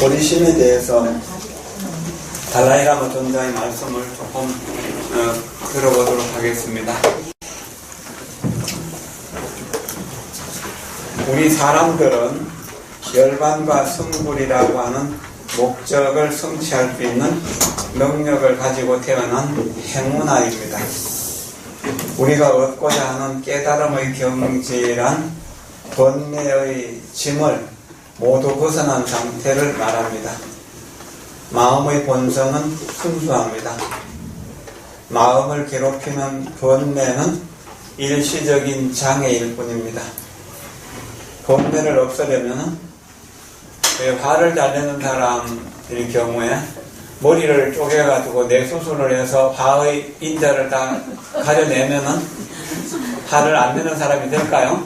보리심에 대해서 달라이라마 존자의 말씀을 조금 들어보도록 하겠습니다. 우리 사람들은 열반과 승불이라고 하는 목적을 성취할 수 있는 능력을 가지고 태어난 행운아입니다. 우리가 얻고자 하는 깨달음의 경지란 번뇌의 짐을 모두 벗어난 상태를 말합니다. 마음의 본성은 순수합니다. 마음을 괴롭히는 번뇌는 일시적인 장애일 뿐입니다. 번뇌를 없애려면 화를 잘 내는 사람일 경우에 머리를 쪼개가지고 뇌수술을 해서 화의 인자를 다 가려내면은 화를 안 내는 사람이 될까요?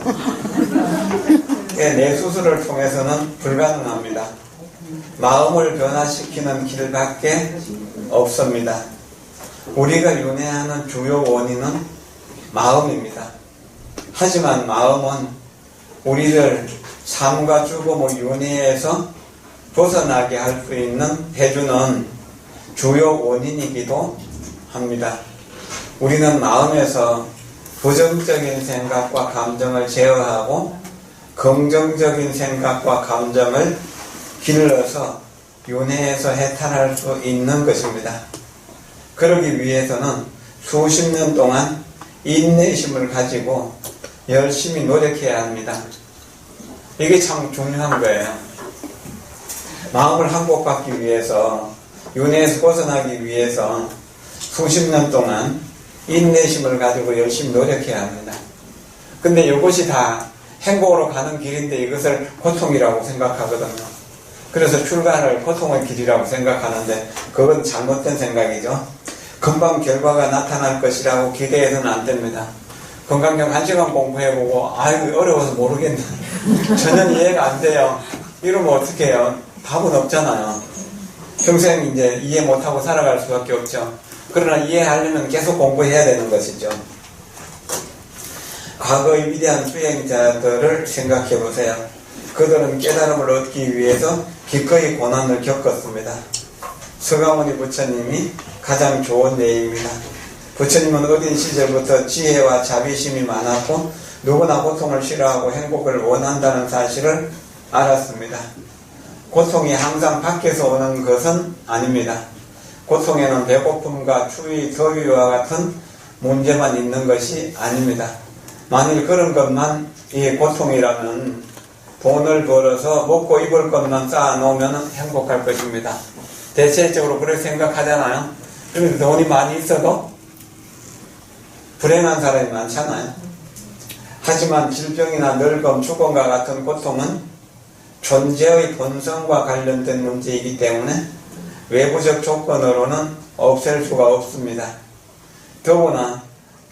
뇌수술을 통해서는 불가능합니다. 마음을 변화시키는 길밖에 없습니다. 우리가 윤회하는 주요 원인은 마음입니다. 하지만 마음은 우리를 삶과 죽음의 윤회에서 벗어나게 할 수 있는 해주는 주요 원인이기도 합니다. 우리는 마음에서 부정적인 생각과 감정을 제어하고 긍정적인 생각과 감정을 길러서 윤회에서 해탈할 수 있는 것입니다. 그러기 위해서는 수십 년 동안 인내심을 가지고 열심히 노력해야 합니다. 이게 참 중요한 거예요. 마음을 항복받기 위해서, 윤회에서 벗어나기 위해서 수십 년 동안 인내심을 가지고 열심히 노력해야 합니다. 근데 이것이 다 행복으로 가는 길인데 이것을 고통이라고 생각하거든요. 그래서 출가를 고통의 길이라고 생각하는데 그건 잘못된 생각이죠. 금방 결과가 나타날 것이라고 기대해서는 안 됩니다. 건강경 1시간 공부해보고 아이고 어려워서 모르겠네. 전혀 이해가 안 돼요. 이러면 어떻게 해요? 답은 없잖아요. 평생 이제 이해 못하고 살아갈 수밖에 없죠. 그러나 이해하려면 계속 공부해야 되는 것이죠. 과거의 위대한 수행자들을 생각해 보세요. 그들은 깨달음을 얻기 위해서 기꺼이 고난을 겪었습니다. 서가모니 부처님이 가장 좋은 예입니다. 부처님은 어린 시절부터 지혜와 자비심이 많았고 누구나 고통을 싫어하고 행복을 원한다는 사실을 알았습니다. 고통이 항상 밖에서 오는 것은 아닙니다. 고통에는 배고픔과 추위, 더위와 같은 문제만 있는 것이 아닙니다. 만일 그런 것만 이 고통이라면 돈을 벌어서 먹고 입을 것만 쌓아놓으면 행복할 것입니다. 대체적으로 그렇게 생각하잖아요. 그런데 돈이 많이 있어도 불행한 사람이 많잖아요. 하지만 질병이나 늙음, 죽음과 같은 고통은 존재의 본성과 관련된 문제이기 때문에 외부적 조건으로는 없앨 수가 없습니다. 더구나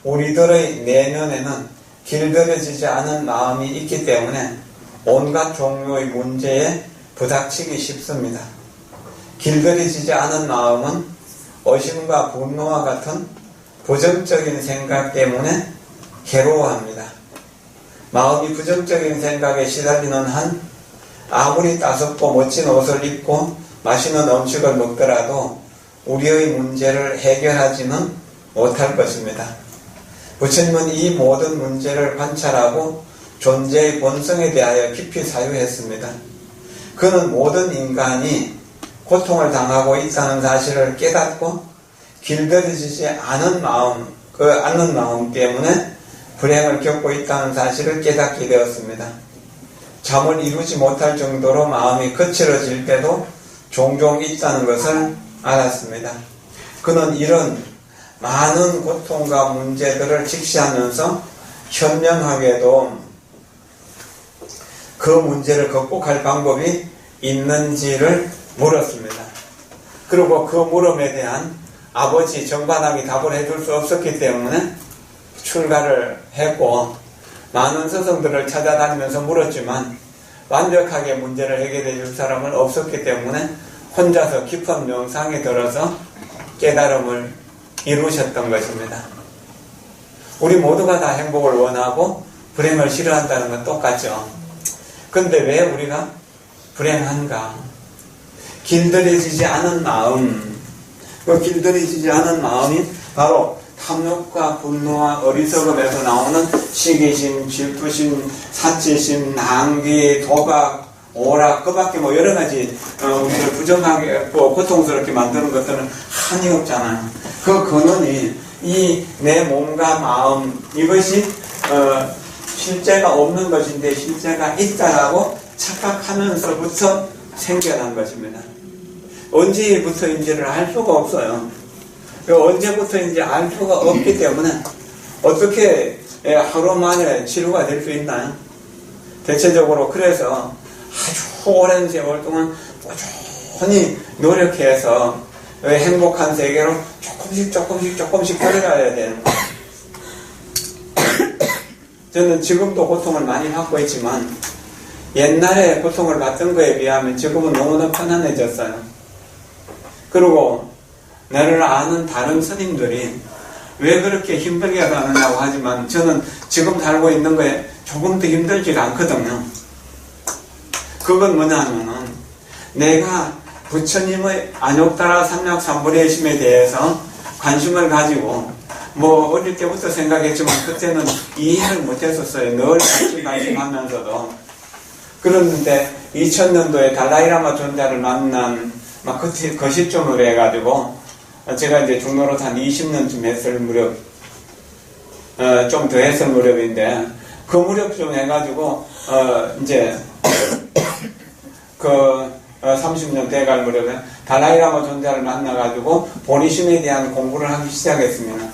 우리들의 내면에는 길들여지지 않은 마음이 있기 때문에 온갖 종류의 문제에 부닥치기 쉽습니다. 길들여지지 않은 마음은 의심과 분노와 같은 부정적인 생각 때문에 괴로워합니다. 마음이 부정적인 생각에 시달리는 한 아무리 따숩고 멋진 옷을 입고 맛있는 음식을 먹더라도 우리의 문제를 해결하지는 못할 것입니다. 부처님은 이 모든 문제를 관찰하고 존재의 본성에 대하여 깊이 사유했습니다. 그는 모든 인간이 고통을 당하고 있다는 사실을 깨닫고 길들여지지 않은 마음 때문에 불행을 겪고 있다는 사실을 깨닫게 되었습니다. 잠을 이루지 못할 정도로 마음이 거칠어질 때도 종종 있다는 것을 알았습니다. 그는 이런 많은 고통과 문제들을 직시하면서 현명하게도 그 문제를 극복할 방법이 있는지를 물었습니다. 그리고 그 물음에 대한 아버지 정반합이 답을 해줄 수 없었기 때문에 출가를 했고 많은 스승들을 찾아다니면서 물었지만 완벽하게 문제를 해결해 줄 사람은 없었기 때문에 혼자서 깊은 명상에 들어서 깨달음을 이루셨던 것입니다. 우리 모두가 다 행복을 원하고 불행을 싫어한다는 건 똑같죠. 근데 왜 우리가 불행한가? 길들여지지 않은 마음, 그 길들여지지 않은 마음이 바로 탐욕과 분노와 어리석음에서 나오는 시기심, 질투심, 사치심, 낭비, 도박, 오락, 그 밖에 뭐 여러 가지 우리를 부정하게 고통스럽게 만드는 것들은 한이 없잖아요. 그 근원이 이 내 몸과 마음, 이것이 실제가 없는 것인데 실제가 있다라고 착각하면서부터 생겨난 것입니다. 언제부터인지를 알 수가 없어요. 언제부터인지 알 수가 없기 때문에 어떻게 하루 만에 치료가 될 수 있나요? 대체적으로 그래서 아주 오랜 세월 동안 꾸준히 노력해서 행복한 세계로 조금씩 걸어가야 되는 거예요. 저는 지금도 고통을 많이 받고 있지만 옛날에 고통을 받던 거에 비하면 지금은 너무나 편안해졌어요. 그리고 나를 아는 다른 스님들이 왜 그렇게 힘들게 가느냐고 하지만 저는 지금 살고 있는 거에 조금 더 힘들지가 않거든요. 그건 뭐냐면은 내가 부처님의 안욕다라 삼략삼불회심에 대해서 관심을 가지고 뭐 어릴 때부터 생각했지만 그때는 이해를 못했었어요. 늘 관심하면서도. 그런데 2000년도에 달라이라마 존자를 만난 막 그 시점으로 해가지고 제가 이제 중노릇 한 20년쯤 했을 무렵, 좀 더 했을 무렵인데 그 무렵쯤 해가지고 이제 30년 돼갈 무렵에 달라이라마 존자를 만나가지고 보리심에 대한 공부를 하기 시작했습니다.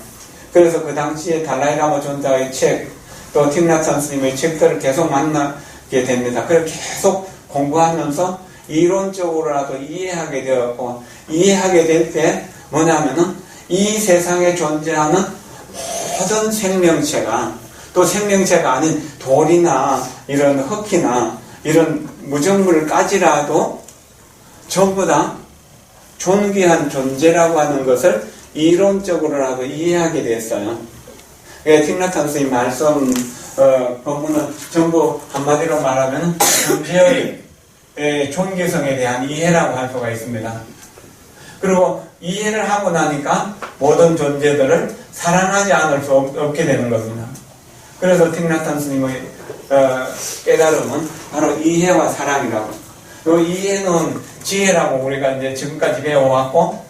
그래서 그 당시에 달라이라마 존자의 책, 또 틱나찬 스님의 책들을 계속 만나게 됩니다. 그래서 계속 공부하면서 이론적으로라도 이해하게 되었고, 이해하게 될 때 뭐냐면은 이 세상에 존재하는 모든 생명체가, 또 생명체가 아닌 돌이나 이런 흙이나 이런 무정물까지라도 전부 다 존귀한 존재라고 하는 것을 이론적으로라도 이해하게 됐어요. 틱나탄 스님 말씀 본문은 전부 한마디로 말하면 존재의 존귀성에 대한 이해라고 할 수가 있습니다. 그리고 이해를 하고 나니까 모든 존재들을 사랑하지 않을 수 없게 되는 겁니다. 그래서 틱나탄 스님의 깨달음은 바로 이해와 사랑이라고. 이 이해는 지혜라고 우리가 이제 지금까지 배워왔고,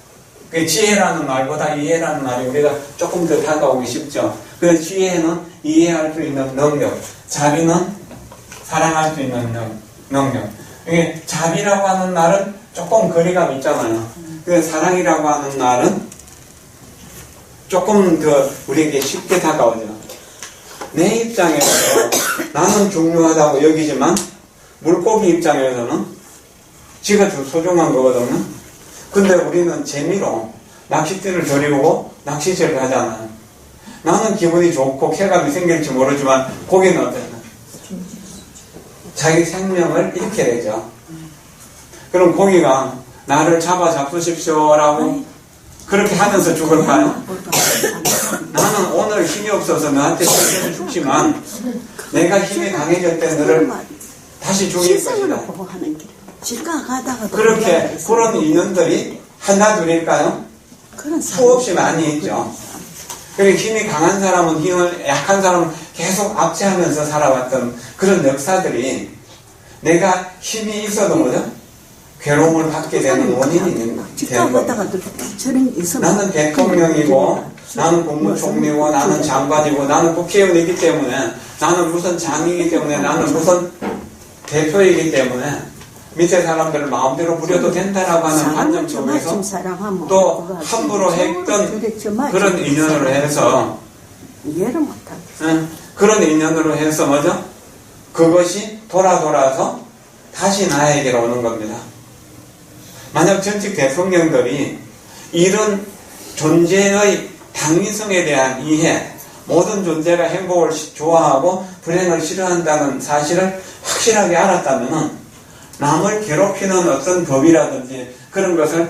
그 지혜라는 말보다 이해라는 말이 우리가 조금 더 다가오기 쉽죠. 그 지혜는 이해할 수 있는 능력, 자비는 사랑할 수 있는 능력. 이게 자비라고 하는 말은 조금 거리감 있잖아요. 그 사랑이라고 하는 말은 조금 더 우리에게 쉽게 다가오죠. 내 입장에서 나는 중요하다고 여기지만 물고기 입장에서는 지가 소중한 거거든요. 근데 우리는 재미로 낚싯대를 들이고 낚시질을 하잖아요. 나는 기분이 좋고 쾌감이 생길지 모르지만 고기는 어때요? 자기 생명을 잃게 되죠. 그럼 고기가 나를 잡수십시오라고 그렇게 하면서 죽을까요? 나는 오늘 힘이 없어서 너한테 죽지만 내가 힘이 강해질 때 너를 다시 죽일 것이다. 그렇게 그런 인연들이 하나 둘일까요? 수없이 많이 있죠. 그리고 힘이 강한 사람은 힘을 약한 사람은 계속 압제하면서 살아왔던 그런 역사들이 내가 힘이 있어도 뭐죠? 괴로움을 받게 되는 원인이 되는 겁니다. 나는 대통령이고 나는 국무총리고 나는 장관이고 나는 국회의원이기 때문에 나는 무슨 장이기 때문에 나는 무슨 대표이기 때문에 밑에 사람들을 마음대로 부려도 된다라고 하는 관념 속에서 또 함부로 했던 그런 인연으로 해서 그런 인연으로 해서 뭐죠? 그것이 돌아서 다시 나에게로 오는 겁니다. 만약 전직 대통령들이 이런 존재의 당위성에 대한 이해, 모든 존재가 행복을 좋아하고 불행을 싫어한다는 사실을 확실하게 알았다면 남을 괴롭히는 어떤 법이라든지 그런 것을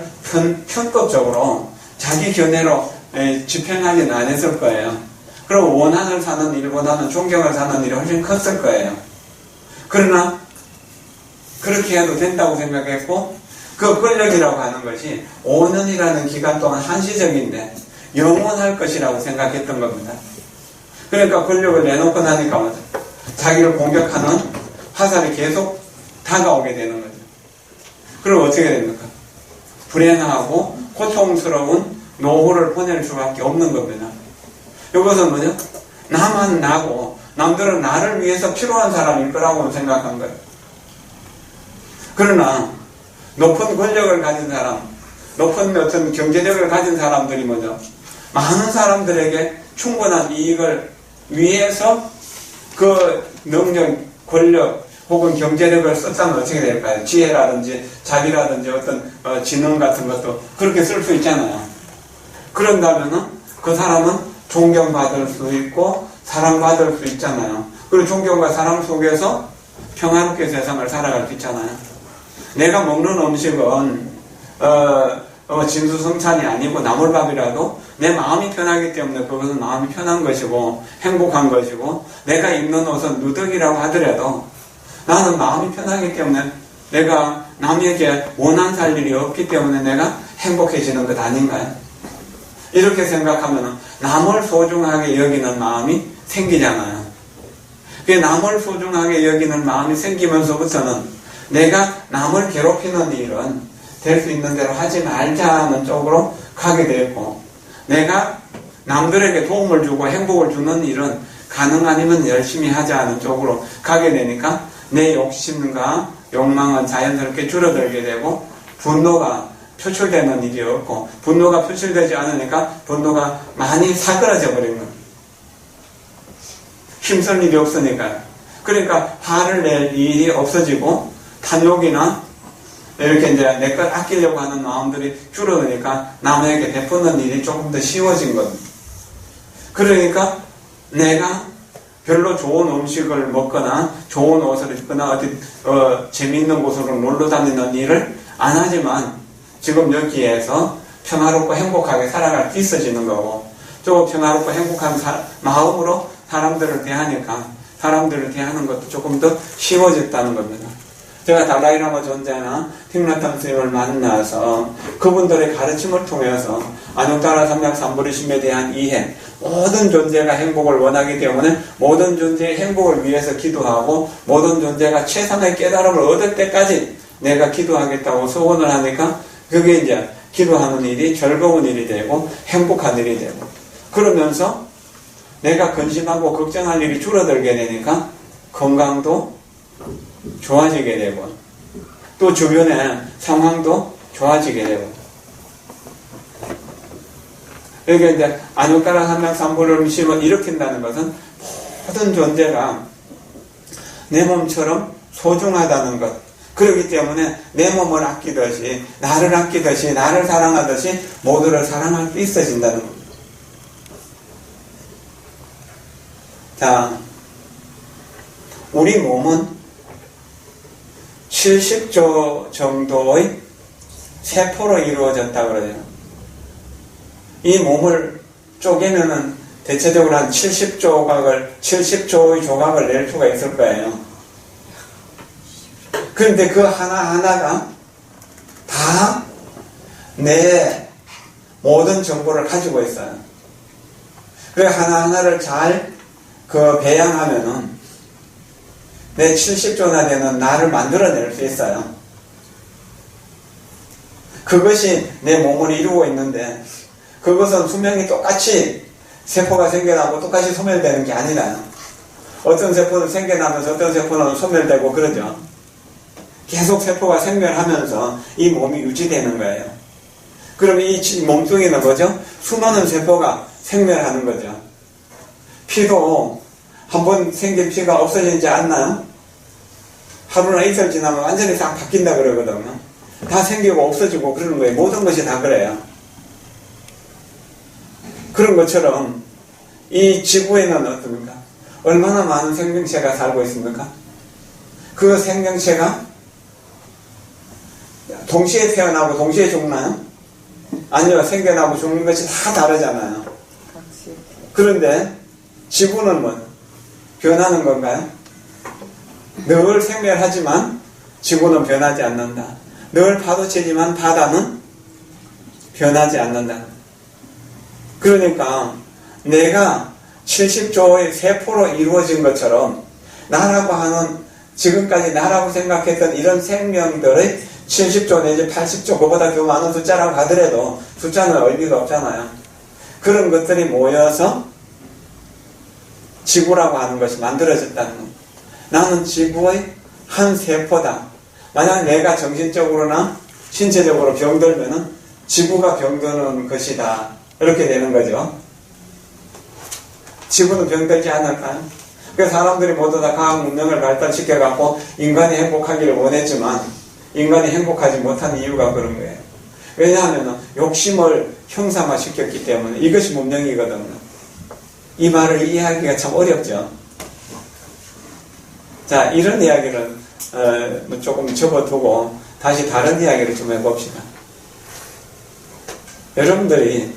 편법적으로 자기 견해로 집행하지는 않았을 거예요. 그리고 원한을 사는 일보다는 존경을 사는 일이 훨씬 컸을 거예요. 그러나 그렇게 해도 된다고 생각했고 그 권력이라고 하는 것이 5년이라는 기간 동안 한시적인데 영원할 것이라고 생각했던 겁니다. 그러니까 권력을 내놓고 나니까 자기를 공격하는 화살이 계속 다가오게 되는 거죠. 그럼 어떻게 됩니까? 불행하고 고통스러운 노후를 보낼 수밖에 없는 겁니다. 이것은 뭐죠? 나만 나고 남들은 나를 위해서 필요한 사람일 거라고 생각한 거예요. 그러나 높은 권력을 가진 사람, 높은 어떤 경제력을 가진 사람들이 뭐죠? 많은 사람들에게 충분한 이익을 위해서 그 능력, 권력 혹은 경제력을 썼다면 어떻게 될까요? 지혜라든지 자비라든지 어떤 지능 같은 것도 그렇게 쓸 수 있잖아요. 그런다면은 그 사람은 존경받을 수 있고 사랑받을 수 있잖아요. 그리고 존경과 사랑 속에서 평화롭게 세상을 살아갈 수 있잖아요. 내가 먹는 음식은 진수성찬이 아니고 나물밥이라도 내 마음이 편하기 때문에 그것은 마음이 편한 것이고 행복한 것이고, 내가 입는 옷은 누더기라고 하더라도 나는 마음이 편하기 때문에 내가 남에게 원한 살 일이 없기 때문에 내가 행복해지는 것 아닌가요? 이렇게 생각하면 남을 소중하게 여기는 마음이 생기잖아요. 그 남을 소중하게 여기는 마음이 생기면서부터는 내가 남을 괴롭히는 일은 될 수 있는 대로 하지 말자는 쪽으로 가게 되고, 내가 남들에게 도움을 주고 행복을 주는 일은 가능 아니면 열심히 하자는 쪽으로 가게 되니까 내 욕심과 욕망은 자연스럽게 줄어들게 되고 분노가 표출되는 일이 없고, 분노가 표출되지 않으니까 분노가 많이 사그라져 버린 거예요. 힘쓸 일이 없으니까요. 그러니까 화를 낼 일이 없어지고 탐욕이나 이렇게 이제 내 걸 아끼려고 하는 마음들이 줄어드니까 남에게 베푸는 일이 조금 더 쉬워진 겁니다. 그러니까 내가 별로 좋은 음식을 먹거나 좋은 옷을 입거나 어디 재미있는 곳으로 놀러 다니는 일을 안 하지만 지금 여기에서 평화롭고 행복하게 살아갈 수 있어지는 거고, 또 평화롭고 행복한 마음으로 사람들을 대하니까 사람들을 대하는 것도 조금 더 쉬워졌다는 겁니다. 제가 달라이라마 존재나 틱나탐 스님을 만나서 그분들의 가르침을 통해서 아뇽따라 삼약 삼부리심에 대한 이해, 모든 존재가 행복을 원하기 때문에 모든 존재의 행복을 위해서 기도하고 모든 존재가 최상의 깨달음을 얻을 때까지 내가 기도하겠다고 소원을 하니까 그게 이제 기도하는 일이 즐거운 일이 되고 행복한 일이 되고, 그러면서 내가 근심하고 걱정할 일이 줄어들게 되니까 건강도 좋아지게 되고 또 주변의 상황도 좋아지게 되고, 여기 이제 아뇽따라 삼약 삼부리심을 일으킨다는 것은 모든 존재가 내 몸처럼 소중하다는 것, 그렇기 때문에 내 몸을 아끼듯이 나를 사랑하듯이 모두를 사랑할 수 있어진다는 겁니다. 자, 우리 몸은 70조 정도의 세포로 이루어졌다고 그러죠. 이 몸을 쪼개면은 대체적으로 한 70조의 조각을 낼 수가 있을 거예요. 그런데 그 하나하나가 다 내 모든 정보를 가지고 있어요. 그 하나하나를 잘 배양하면은 내 70조나 되는 나를 만들어낼 수 있어요. 그것이 내 몸을 이루고 있는데, 그것은 수명이 똑같이 세포가 생겨나고 똑같이 소멸되는 게 아니라요. 어떤 세포는 생겨나면서 어떤 세포는 소멸되고 그러죠. 계속 세포가 생멸하면서 이 몸이 유지되는 거예요. 그럼 이 몸속에는 뭐죠? 수많은 세포가 생멸하는 거죠. 피도 한번 생긴 피가 없어지지 않나요? 하루나 이틀 지나면 완전히 싹 바뀐다 그러거든요. 다 생기고 없어지고 그러는 거예요. 모든 것이 다 그래요. 그런 것처럼 이 지구에는 어떻습니까? 얼마나 많은 생명체가 살고 있습니까? 그 생명체가 동시에 태어나고 동시에 죽나요? 아니요. 생겨나고 죽는 것이 다 다르잖아요. 그런데 지구는 뭐 변하는 건가요? 늘 생멸하지만 지구는 변하지 않는다. 늘 파도치지만 바다는 변하지 않는다. 그러니까 내가 70조의 세포로 이루어진 것처럼 나라고 하는, 지금까지 나라고 생각했던 이런 생명들의 70조 내지 80조, 그보다 더 많은 숫자라고 하더라도 숫자는 의미가 없잖아요. 그런 것들이 모여서 지구라고 하는 것이 만들어졌다는 것. 나는 지구의 한 세포다. 만약 내가 정신적으로나 신체적으로 병들면은 지구가 병드는 것이다. 이렇게 되는 거죠. 지구는 병들지 않을까요? 그래서 사람들이 모두 다 과학 문명을 발달시켜갖고 인간이 행복하기를 원했지만 인간이 행복하지 못한 이유가 그런 거예요. 왜냐하면 욕심을 형상화시켰기 때문에. 이것이 문명이거든요. 이 말을 이해하기가 참 어렵죠. 자, 이런 이야기를 조금 접어두고 다시 다른 이야기를 좀 해봅시다. 여러분들이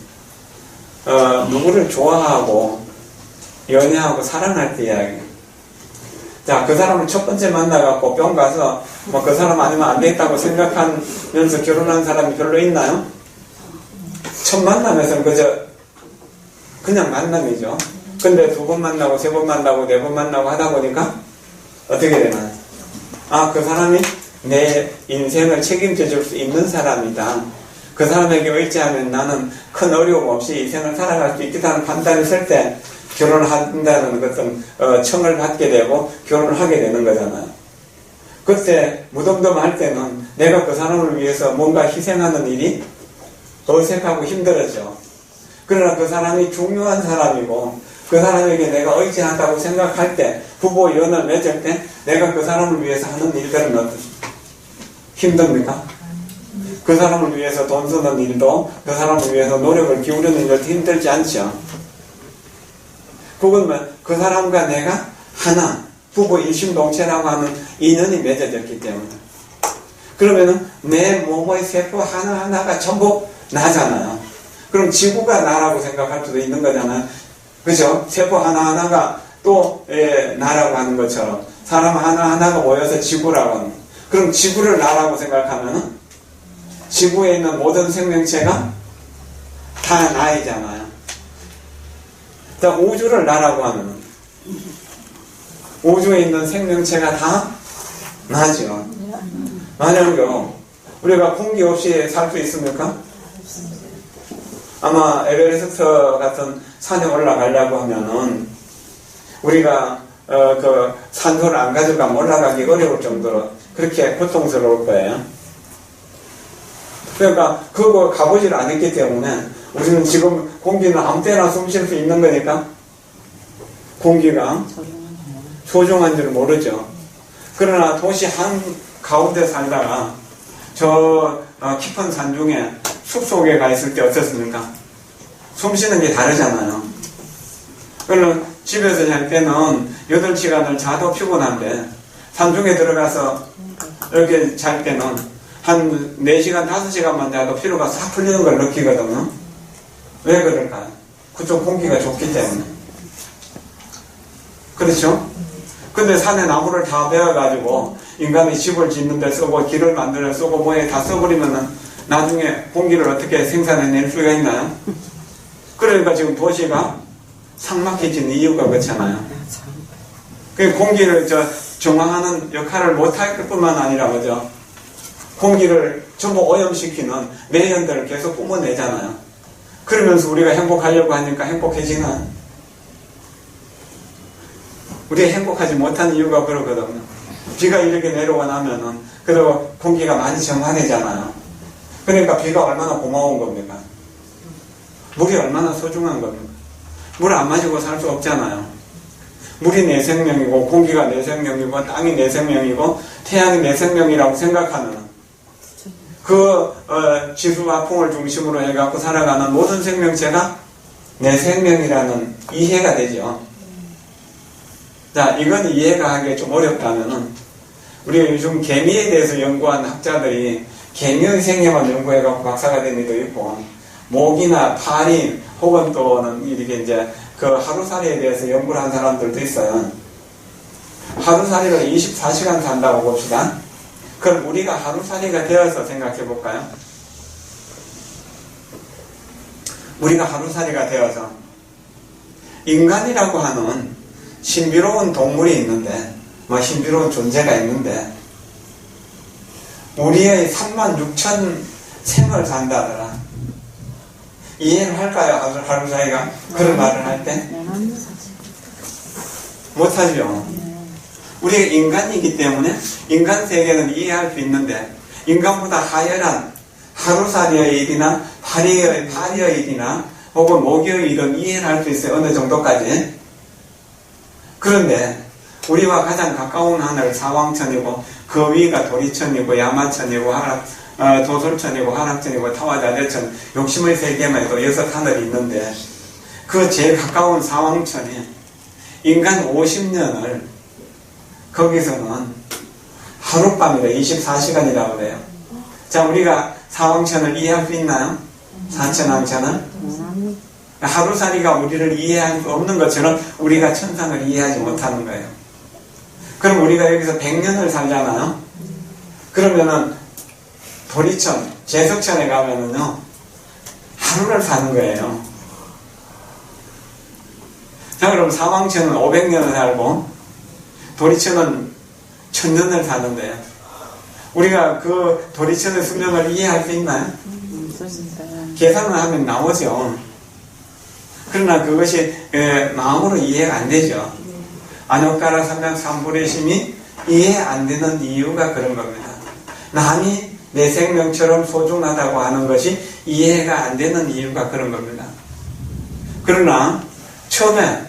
누구를 좋아하고 연애하고 사랑할 때 이야기. 자, 그 사람을 첫 번째 만나갖고 뿅 가서 그 사람 아니면 안 되겠다고 생각하면서 결혼한 사람이 별로 있나요? 첫 만남에서는 그냥 만남이죠. 근데 2번 만나고 3번 만나고 4번 만나고 하다 보니까 어떻게 되나요? 아, 그 사람이 내 인생을 책임져 줄 수 있는 사람이다. 그 사람에게 의지하면 나는 큰 어려움 없이 인생을 살아갈 수 있겠다는 판단을 쓸 때 결혼을 한다는 어떤 청을 받게 되고 결혼을 하게 되는 거잖아요. 그때 무덤덤할 때는 내가 그 사람을 위해서 뭔가 희생하는 일이 어색하고 힘들었죠. 그러나 그 사람이 중요한 사람이고 그 사람에게 내가 의지한다고 생각할 때, 부부 연을 맺을 때 내가 그 사람을 위해서 하는 일들은 어떻습니까? 힘듭니까? 그 사람을 위해서 돈 쓰는 일도, 그 사람을 위해서 노력을 기울이는 일도 힘들지 않죠. 그건 그 사람과 내가 하나, 부부 일심동체라고 하는 인연이 맺어졌기 때문에. 그러면은 내 몸의 세포 하나하나가 전부 나잖아요. 그럼 지구가 나라고 생각할 수도 있는 거잖아요. 그죠? 세포 하나하나가 또 나라고 하는 것처럼 사람 하나하나가 모여서 지구라고 하는. 그럼 지구를 나라고 생각하면은 지구에 있는 모든 생명체가 다 나이잖아요. 자, 우주를 나라고 하면은 우주에 있는 생명체가 다 나죠. 만약요, 우리가 공기 없이 살 수 있습니까? 아마 에베레스트 같은 산에 올라가려고 하면은 우리가 그 산소를 안 가져가면 올라가기 어려울 정도로 그렇게 고통스러울 거예요. 그러니까 그거 가보질 않았기 때문에 우리는 지금 공기는 아무 때나 숨 쉴 수 있는 거니까 공기가 소중한 줄 모르죠. 그러나 도시 한 가운데 살다가 저 깊은 산 중에 숲속에 가 있을 때 어떻습니까? 숨 쉬는 게 다르잖아요. 그러면 집에서 잘 때는 8시간을 자도 피곤한데 산중에 들어가서 이렇게 잘 때는 한 4시간, 5시간만 자도 피로가 싹 풀리는 걸 느끼거든요. 왜 그럴까요? 그쪽 공기가 좋기 때문에. 그렇죠? 근데 산에 나무를 다 베어가지고 인간이 집을 짓는 데 쓰고 길을 만드는 데 쓰고 뭐에 다 써버리면은 나중에 공기를 어떻게 생산해낼 수가 있나요? 그러니까 지금 도시가 삭막해진 이유가 그렇잖아요. 그 공기를 정화하는 역할을 못할 뿐만 아니라 그죠? 공기를 전부 오염시키는 매연들을 계속 뿜어내잖아요. 그러면서 우리가 행복하려고 하니까 행복해지나? 우리가 행복하지 못한 이유가 그러거든요. 비가 이렇게 내려오고 나면은 그리고 공기가 많이 정화되잖아요. 그러니까 비가 얼마나 고마운 겁니까? 물이 얼마나 소중한 겁니까? 물 안 마시고 살 수 없잖아요. 물이 내 생명이고 공기가 내 생명이고 땅이 내 생명이고 태양이 내 생명이라고 생각하면 그 지수와 풍을 중심으로 해갖고 살아가는 모든 생명체가 내 생명이라는 이해가 되죠. 자, 이건 이해가 하기 좀 어렵다면은 우리가 요즘 개미에 대해서 연구한 학자들이 개미의 생명을 연구해갖고 박사가 된 일도 있고 모기나 파리 혹은 또는 이렇게 이제 그 하루살이에 대해서 연구를 한 사람들도 있어요. 하루살이를 24시간 산다고 봅시다. 그럼 우리가 하루살이가 되어서 생각해 볼까요? 우리가 하루살이가 되어서 인간이라고 하는 신비로운 동물이 있는데, 신비로운 존재가 있는데, 우리의 36,000 생을 산다더라. 이해를 할까요? 하루살이가 그런 말을 할 때? 못하죠. 우리가 인간이기 때문에 인간 세계는 이해할 수 있는데, 인간보다 하열한 하루살이의 일이나 파리의 일이나 혹은 모기의 일은 이해를 할 수 있어요. 어느 정도까지. 그런데 우리와 가장 가까운 하늘 사왕천이고, 그 위가 도리천이고 야마천이고 도솔천이고 화락천이고 타와자재천, 욕심의 세계만 해도 6하늘이 있는데, 그 제일 가까운 사왕천이 인간 50년을 거기서는 하룻밤이다. 24시간이라고 그래요. 자, 우리가 사왕천을 이해할 수 있나요? 사천왕천을? 하루살이가 우리를 이해할 수 없는 것처럼 우리가 천상을 이해하지 못하는 거예요. 그럼 우리가 여기서 100년을 살잖아요. 그러면은 도리천, 제석천에 가면은요, 하루를 사는 거예요. 자, 그럼 사왕천은 500년을 살고 도리천은 1000년을 사는데요. 우리가 그 도리천의 수명을 이해할 수 있나요? 계산을 하면 나오죠. 그러나 그것이 마음으로 이해가 안 되죠. 안옥가라 삼양 삼불의심이 이해 안 되는 이유가 그런 겁니다. 남이 내 생명처럼 소중하다고 하는 것이 이해가 안 되는 이유가 그런 겁니다. 그러나 처음에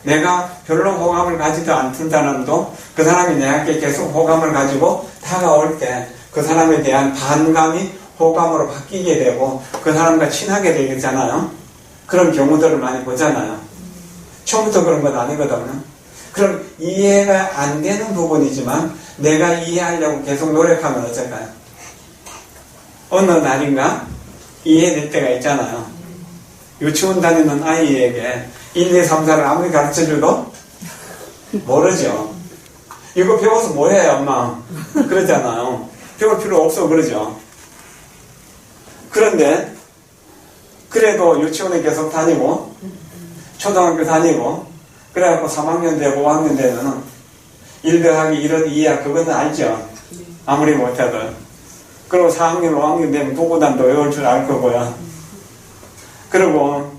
내가 별로 호감을 가지도 않던 사람도 그 사람이 내게 계속 호감을 가지고 다가올 때 그 사람에 대한 반감이 호감으로 바뀌게 되고 그 사람과 친하게 되겠잖아요. 그런 경우들을 많이 보잖아요. 처음부터 그런 건 아니거든요. 그럼 이해가 안 되는 부분이지만 내가 이해하려고 계속 노력하면 어떨까요? 어느 날인가 이해될 때가 있잖아요. 유치원 다니는 아이에게 1, 2, 3, 4를 아무리 가르쳐줘도 모르죠. 이거 배워서 뭐해 엄마? 그러잖아요. 배울 필요 없어 그러죠. 그런데 그래도 유치원에 계속 다니고 초등학교 다니고 그래갖고 3학년 되고 5학년 되면은 1 더하기 1은 2야 그거는 알죠. 아무리 못해도. 그리고 4학년 5학년 되면 도구단도 외울 줄 알 거고요. 그리고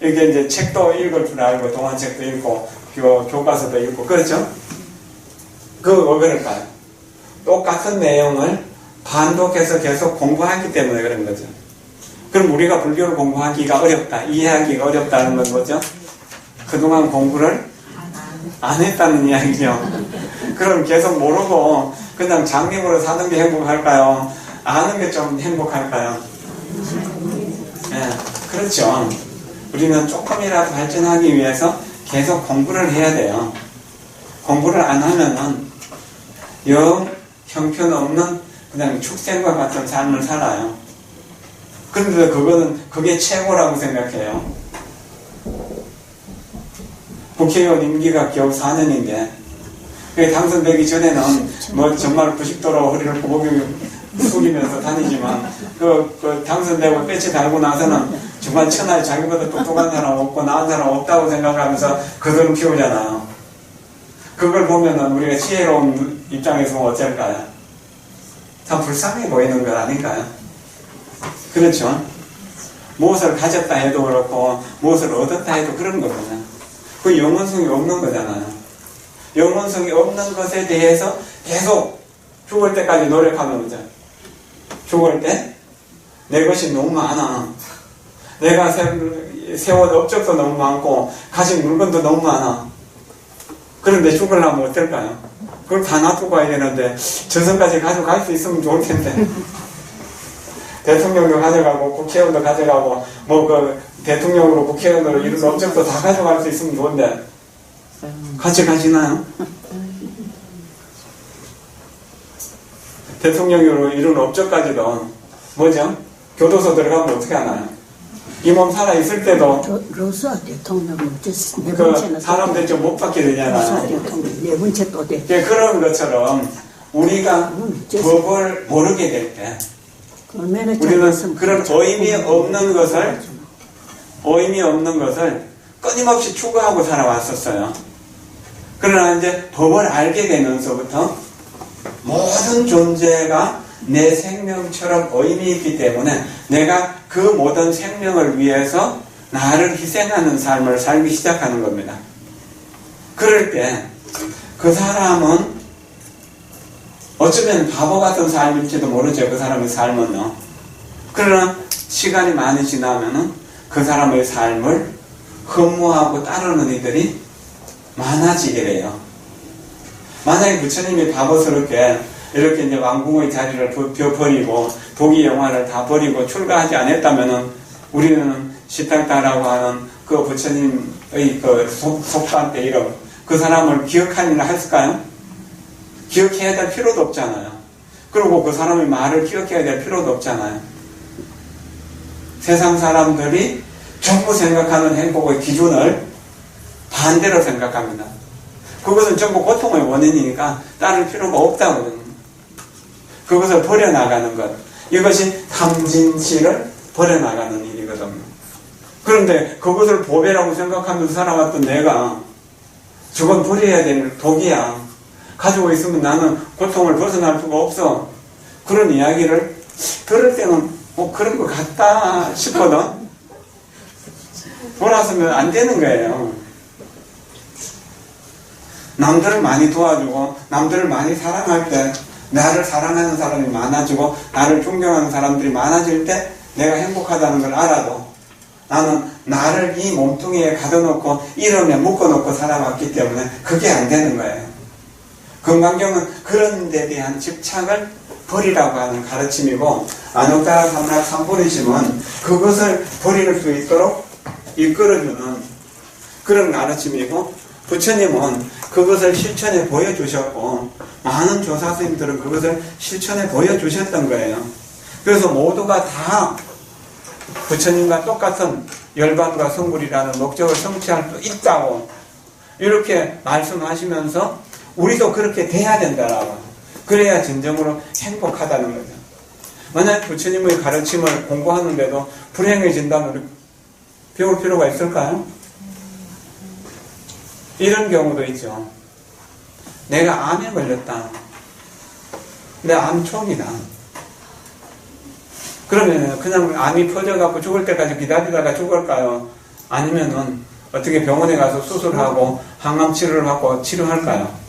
이게 이제 책도 읽을 줄 알고 동화책도 읽고 교과서도 읽고 그렇죠? 그거 왜 그럴까요? 똑같은 내용을 반복해서 계속 공부하기 때문에 그런 거죠. 그럼 우리가 불교를 공부하기가 어렵다, 이해하기가 어렵다는 건 뭐죠? 그동안 공부를 안 했다는 이야기죠. 그럼 계속 모르고 그냥 장님으로 사는 게 행복할까요? 아는 게 좀 행복할까요? 네, 그렇죠. 우리는 조금이라도 발전하기 위해서 계속 공부를 해야 돼요. 공부를 안 하면은 영 형편없는 그냥 축생과 같은 삶을 살아요. 그런데 그게 최고라고 생각해요. 국회의원 임기가 겨우 4년인데 당선되기 전에는 뭐 정말 90도로 허리를 숙이면서 다니지만 당선되고 배치 달고 나서는 정말 천하에 자기보다 똑똑한 사람 없고 나은 사람 없다고 생각하면서 그들은 키우잖아요. 그걸 보면은 우리가 지혜로운 입장에서 어쩔까요? 참 불쌍해 보이는 것 아닌가요? 그렇죠? 무엇을 가졌다 해도 그렇고 무엇을 얻었다 해도 그런 거거든요. 그 영원성이 없는 거잖아요. 영원성이 없는 것에 대해서 계속 죽을 때까지 노력하는 거죠. 죽을 때 내 것이 너무 많아. 내가 세운 업적도 너무 많고 가진 물건도 너무 많아. 그런데 죽으려면 어떨까요? 그걸 다 놔두고 가야 되는데 저승까지 가져갈 수 있으면 좋을 텐데 대통령도 가져가고 국회의원도 가져가고 대통령으로 국회의원으로 이런 업적도 다 가져갈 수 있으면 좋은데 가져가시나요? 대통령으로 이런 업적까지도 뭐죠? 교도소 들어가면 어떻게 하나요? 이 몸 살아있을 때도 로스아 대통령은 사람들 좀 못 받게 되잖아요. 로스아 대통령 네 번째 또 돼. 그런 것처럼 우리가 법을 모르게 될 때 우리는 그런 의미 없는 것을 끊임없이 추구하고 살아왔었어요. 그러나 이제 법을 알게 되면서부터 모든 존재가 내 생명처럼 의미 있기 때문에 내가 그 모든 생명을 위해서 나를 희생하는 삶을 살기 시작하는 겁니다. 그럴 때 그 사람은 어쩌면 바보 같은 삶일지도 모르죠. 그 사람의 삶은요. 그러나 시간이 많이 지나면은 그 사람의 삶을 흠모하고 따르는 이들이 많아지게 돼요. 만약에 부처님이 바보스럽게 이렇게 이제 왕궁의 자리를 버리고 도기 영화를 다 버리고 출가하지 않았다면은 우리는 시탁다라고 하는 그 부처님의 그 속담 때 이름 그 사람을 기억할 일을 했을까요? 기억해야 될 필요도 없잖아요. 그리고 그 사람의 말을 기억해야 될 필요도 없잖아요. 세상 사람들이 전부 생각하는 행복의 기준을 반대로 생각합니다. 그것은 전부 고통의 원인이니까 따를 필요가 없다거든요. 그것을 버려나가는 것. 이것이 탐진치를 버려나가는 일이거든요. 그런데 그것을 보배라고 생각하면서 살아왔던 내가 저건 버려야 될 독이야. 가지고 있으면 나는 고통을 벗어날 수가 없어. 그런 이야기를 들을 때는 뭐 그런 것 같다 싶거든. 돌아서면 안 되는 거예요. 남들을 많이 도와주고 남들을 많이 사랑할 때 나를 사랑하는 사람이 많아지고 나를 존경하는 사람들이 많아질 때 내가 행복하다는 걸 알아도 나는 나를 이 몸뚱이에 가둬놓고 이름에 묶어놓고 살아왔기 때문에 그게 안 되는 거예요. 금강경은 그런 데 대한 집착을 버리라고 하는 가르침이고 안옥다라 삼락 삼보리심은 그것을 버릴 수 있도록 이끌어주는 그런 가르침이고 부처님은 그것을 실천해 보여주셨고 많은 조사스님들은 그것을 실천해 보여주셨던 거예요. 그래서 모두가 다 부처님과 똑같은 열반과 성불이라는 목적을 성취할 수 있다고 이렇게 말씀하시면서 우리도 그렇게 돼야 된다라고. 그래야 진정으로 행복하다는 거죠. 만약 부처님의 가르침을 공부하는데도 불행해진다면 우리 배울 필요가 있을까요? 이런 경우도 있죠. 내가 암에 걸렸다. 내 암초기다. 그러면 그냥 암이 퍼져갖고 죽을 때까지 기다리다가 죽을까요? 아니면은 어떻게 병원에 가서 수술하고 항암 치료를 받고 치료할까요?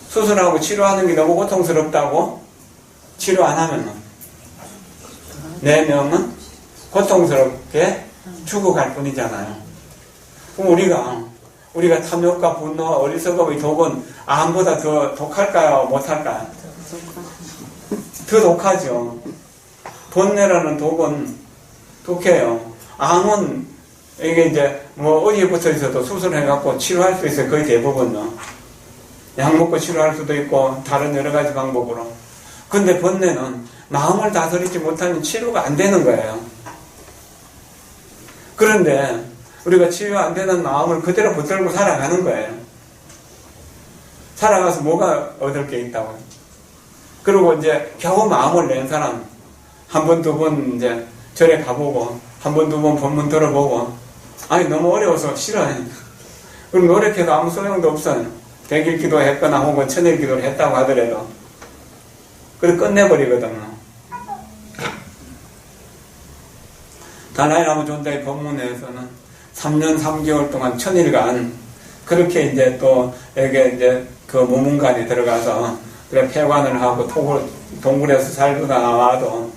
수술하고 치료하는 게 너무 고통스럽다고 치료 안 하면은 내 명은 고통스럽게 죽어갈 뿐이잖아요. 그럼 우리가 탐욕과 분노와 어리석음의 독은 암보다 더 독할까요? 못할까요? 더 독하죠. 번뇌라는 독은 독해요. 암은 이게 이제 뭐 어디에 붙어 있어도 수술해갖고 치료할 수 있어요. 거의 대부분요. 약 먹고 치료할 수도 있고 다른 여러 가지 방법으로. 근데 번뇌는 마음을 다스리지 못하면 치료가 안 되는 거예요. 그런데 우리가 치유 안 되는 마음을 그대로 붙들고 살아가는 거예요. 살아가서 뭐가 얻을 게 있다고. 그리고 이제 겨우 마음을 낸 사람 한 번, 두 번 이제 절에 가보고 한 번, 두 번 법문 들어보고 아니 너무 어려워서 싫어해. 그럼 노력해도 아무 소용도 없어요. 100일 기도했거나 혹은 1000일 기도를 했다고 하더라도 그래 끝내버리거든요. 달라이 라마 존자의 법문에서는 3년 3개월 동안 1000일간 그렇게 이제 또 여기 이제 그 무문관에 들어가서 그래 폐관을 하고 동굴에서 살다가 나와도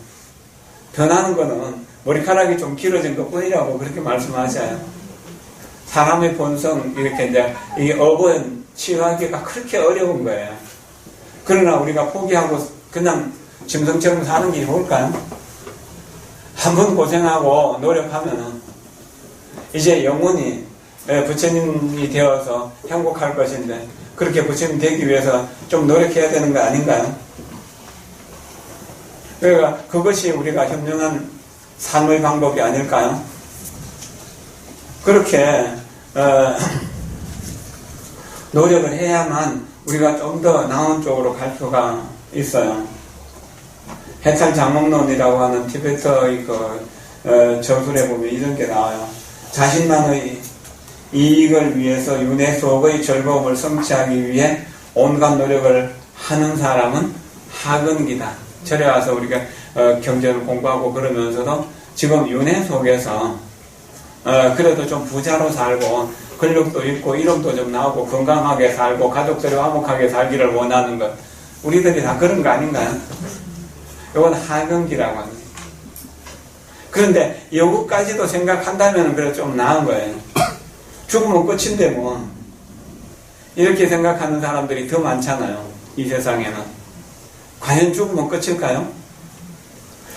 변하는 거는 머리카락이 좀 길어진 것 뿐이라고 그렇게 말씀하셔요. 사람의 본성 이렇게 이제 이 업은 치유하기가 그렇게 어려운 거예요. 그러나 우리가 포기하고 그냥 짐승처럼 사는 게 좋을까요? 한번 고생하고 노력하면은 이제 영원히 부처님이 되어서 행복할 것인데 그렇게 부처님 되기 위해서 좀 노력해야 되는 거 아닌가요? 그러니까 그것이 우리가 현명한 삶의 방법이 아닐까요? 그렇게 노력을 해야만 우리가 좀 더 나은 쪽으로 갈 수가 있어요. 해탈 장목론이라고 하는 티베트의 저술에 보면 이런 게 나와요. 자신만의 이익을 위해서 윤회 속의 즐거움을 성취하기 위해 온갖 노력을 하는 사람은 하근기다. 절에 와서 우리가 경전을 공부하고 그러면서도 지금 윤회 속에서 그래도 좀 부자로 살고 권력도 있고 이름도 좀 나오고 건강하게 살고 가족들이 화목하게 살기를 원하는 것, 우리들이 다 그런 거 아닌가요? 이건 하근기라고 합니다. 그런데 여기까지도 생각한다면 그래 좀 나은 거예요. 죽으면 끝인데 뭐 이렇게 생각하는 사람들이 더 많잖아요. 이 세상에는. 과연 죽으면 끝일까요?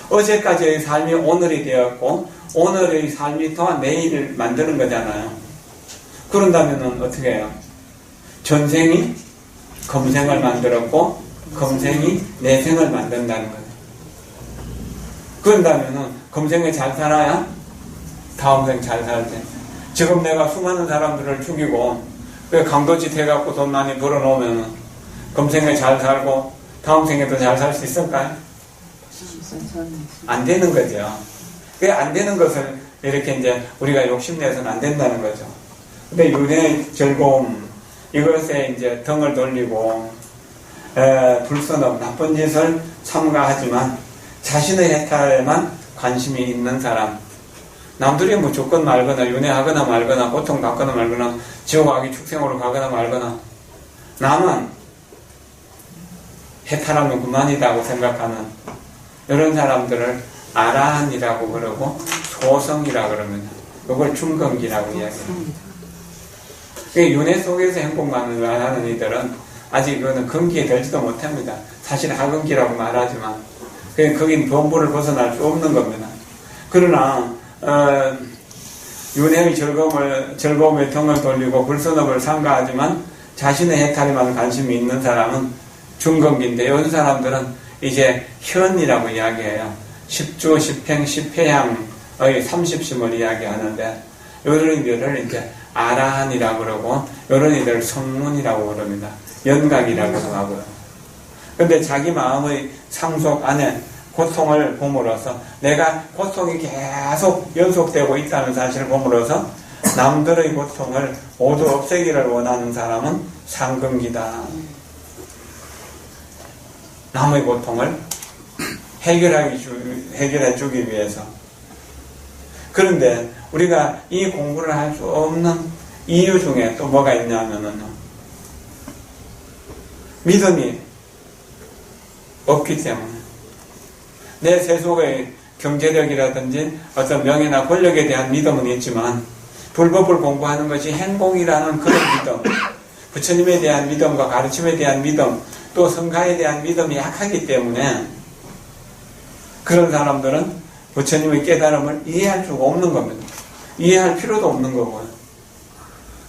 어제까지의 삶이 오늘이 되었고 오늘의 삶이 또한 내일을 만드는 거잖아요. 그런다면 어떻게 해요? 전생이 금생을 만들었고 금생이 내생을 만든다는 거예요. 그런다면 금생에 잘 살아야 다음 생 잘 살지. 지금 내가 수많은 사람들을 죽이고 강도짓 해갖고 돈 많이 벌어놓으면 금생에 잘 살고 다음 생에도 잘 살 수 있을까요? 안 되는 거죠. 그 안 되는 것을 이렇게 이제 우리가 욕심내서는 안 된다는 거죠. 근데 윤회의 즐거움, 이것에 이제 등을 돌리고 불선업, 나쁜 짓을 삼가하지만 자신의 해탈에만 관심이 있는 사람, 남들이 뭐 조건 말거나 윤회하거나 말거나 고통받거나 말거나 지옥 악의 축생으로 가거나 말거나 나만 해탈하면 그만이다고 생각하는 이런 사람들을 아라한이라고 그러고 소성이라고 그럽니다. 이걸 중건기라고 이야기합니다. 윤회 속에서 행복만을 하는 이들은 아직 그거는 건기에 들지도 못합니다. 사실 하근기라고 말하지만 거긴 범부를 벗어날 수 없는 겁니다. 그러나 윤회의 즐거움에 등을 돌리고 불선업을 삼가하지만 자신의 해탈에만 관심이 있는 사람은 중건기인데 이런 사람들은 이제 현이라고 이야기해요. 10주, 10행, 10회향의 30심을 이야기하는데 이런 이들을 이제 아라한이라고 그러고 이런 이들을 성문이라고 그럽니다. 연각이라고도 하고요. 근데 자기 마음의 상속 안에 고통을 봄으로써 내가 고통이 계속 연속되고 있다는 사실을 봄으로써 남들의 고통을 모두 없애기를 원하는 사람은 상근기다. 남의 고통을 해결해 주기 위해서. 그런데 우리가 이 공부를 할 수 없는 이유 중에 또 뭐가 있냐면은 믿음이 없기 때문에 내 세속의 경제력이라든지 어떤 명예나 권력에 대한 믿음은 있지만 불법을 공부하는 것이 행복이라는 그런 믿음, 부처님에 대한 믿음과 가르침에 대한 믿음, 또 성가에 대한 믿음이 약하기 때문에 그런 사람들은 부처님의 깨달음을 이해할 수가 없는 겁니다. 이해할 필요도 없는 거고요.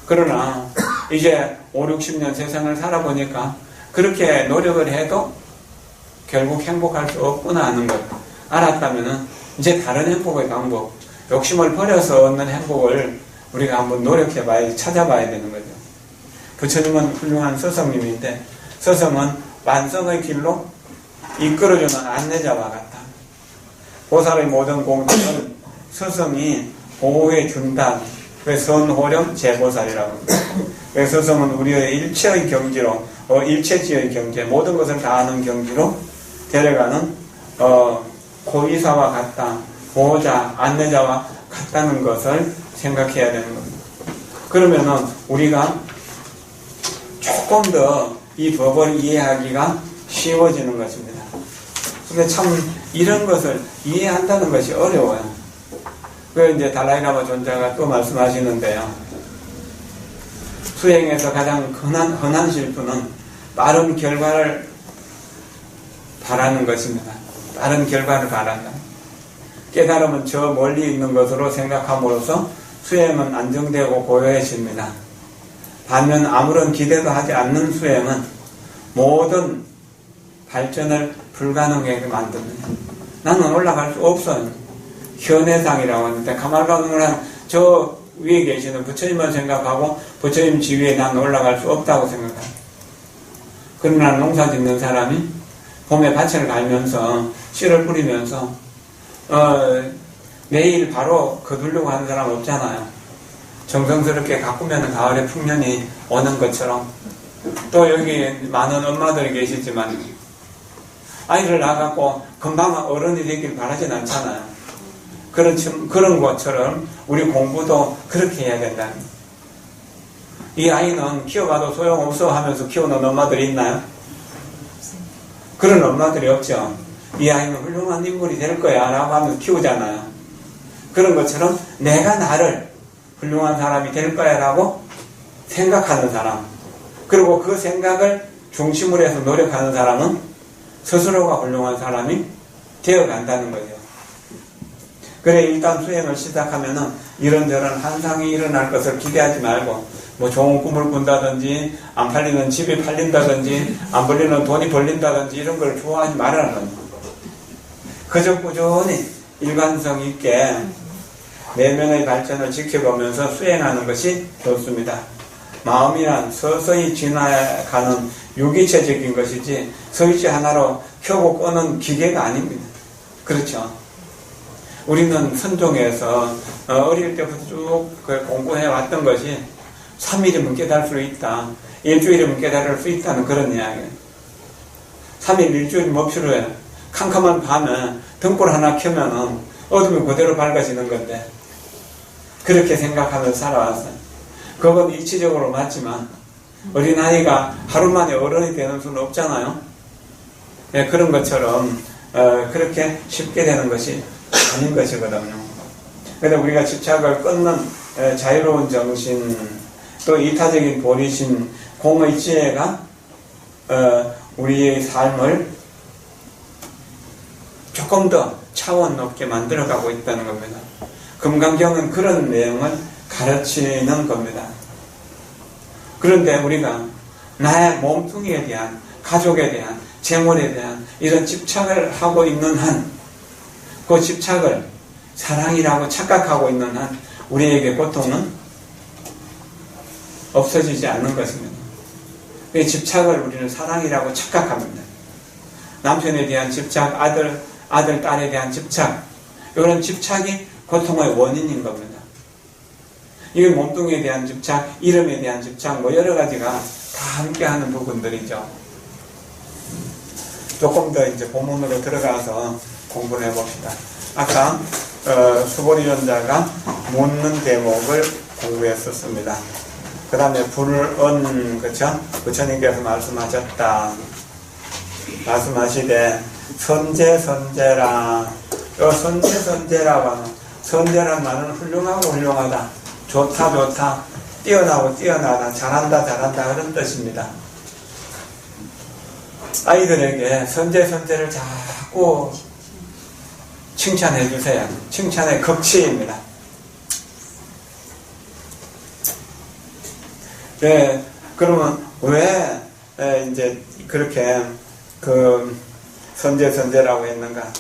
그러나 이제 5, 60년 세상을 살아보니까 그렇게 노력을 해도 결국 행복할 수 없구나 하는 것 알았다면 이제 다른 행복의 방법, 욕심을 버려서 얻는 행복을 우리가 한번 노력해봐야, 찾아봐야 되는 거죠. 부처님은 훌륭한 스승님인데 스승은 완성의 길로 이끌어주는 안내자와 같다. 보살의 모든 공덕은 스승이 보호해 준다. 그래서 선호령 제보살이라고 합니다. 그래서 스승은 우리의 일체의 경지로, 일체지의 경지, 모든 것을 다 아는 경지로 데려가는 고의사와 같다. 보호자, 안내자와 같다는 것을 생각해야 되는 겁니다. 그러면은 우리가 조금 더 이 법을 이해하기가 쉬워지는 것입니다. 근데 참 이런 것을 이해한다는 것이 어려워요. 그 이제 달라이라마 존자가 또 말씀하시는데요. 수행에서 가장 흔한 실수는 빠른 결과를 바라는 것입니다. 빠른 결과를 바란다. 깨달음은 저 멀리 있는 것으로 생각함으로써 수행은 안정되고 고요해집니다. 반면 아무런 기대도 하지 않는 수행은 모든 발전을 불가능하게 만듭니다. 나는 올라갈 수 없어요. 현해상이라고 하는데 가말가물한 저 위에 계시는 부처님만 생각하고 부처님 지위에 난 올라갈 수 없다고 생각합니다. 그러나 농사 짓는 사람이 봄에 밭을 갈면서 씨를 뿌리면서 내일 바로 거두려고 하는 사람 없잖아요. 정성스럽게 가꾸면 가을에 풍년이 오는 것처럼 또 여기 많은 엄마들이 계시지만 아이를 낳아갖고 금방 어른이 되길 바라진 않잖아요. 그런 것처럼 우리 공부도 그렇게 해야 된다. 이 아이는 키워봐도 소용없어 하면서 키우는 엄마들이 있나요? 그런 엄마들이 없죠. 이 아이는 훌륭한 인물이 될 거야 라고 하면서 키우잖아요. 그런 것처럼 내가 나를 훌륭한 사람이 될 거야 라고 생각하는 사람, 그리고 그 생각을 중심으로 해서 노력하는 사람은 스스로가 훌륭한 사람이 되어간다는 거죠. 그래, 일단 수행을 시작하면은 이런저런 환상이 일어날 것을 기대하지 말고, 뭐 좋은 꿈을 꾼다든지, 안 팔리는 집이 팔린다든지, 안 벌리는 돈이 벌린다든지, 이런 걸 좋아하지 말라는 거예요. 그저 꾸준히 일관성 있게 내면의 발전을 지켜보면서 수행하는 것이 좋습니다. 마음이란 서서히 지나가는 유기체적인 것이지 스위치 하나로 켜고 끄는 기계가 아닙니다. 그렇죠? 우리는 선종에서 어릴 때부터 쭉 공부해 왔던 것이 3일이면 깨달을 수 있다, 일주일이면 깨달을 수 있다는 그런 이야기예요. 3일, 일주일 뭐 필요해? 캄캄한 밤에 등불 하나 켜면은 어둠이 그대로 밝아지는 건데, 그렇게 생각하면서 살아왔어요. 그건 일치적으로 맞지만 어린아이가 하루 만에 어른이 되는 수는 없잖아요. 네, 그런 것처럼 그렇게 쉽게 되는 것이 아닌 것이거든요. 그런데 우리가 집착을 끊는 자유로운 정신, 또 이타적인 보리심, 공의 지혜가 우리의 삶을 조금 더 차원 높게 만들어가고 있다는 겁니다. 금강경은 그런 내용을 가르치는 겁니다. 그런데 우리가 나의 몸뚱이에 대한, 가족에 대한, 재물에 대한 이런 집착을 하고 있는 한, 그 집착을 사랑이라고 착각하고 있는 한 우리에게 고통은 없어지지 않는 것입니다. 그 집착을 우리는 사랑이라고 착각합니다. 남편에 대한 집착, 아들, 딸에 대한 집착, 이런 집착이 고통의 원인인 겁니다. 이게 몸뚱이에 대한 집착, 이름에 대한 집착, 뭐 여러 가지가 다 함께하는 부분들이죠. 조금 더 이제 본문으로 들어가서 공부를 해봅시다. 아까 수보리원자가 묻는 대목을 공부했었습니다. 그 다음에 불은, 그쵸? 부처님께서 말씀하시되 선제라. 요 선제라고 하는, 선제란 말은 훌륭하고 훌륭하다, 좋다, 뛰어나고 뛰어나다, 잘한다 그런 뜻입니다. 아이들에게 선제를 자꾸 칭찬해 주세요. 칭찬의 극치입니다. 네, 그러면 왜 이제 그렇게 선제라고 했는가?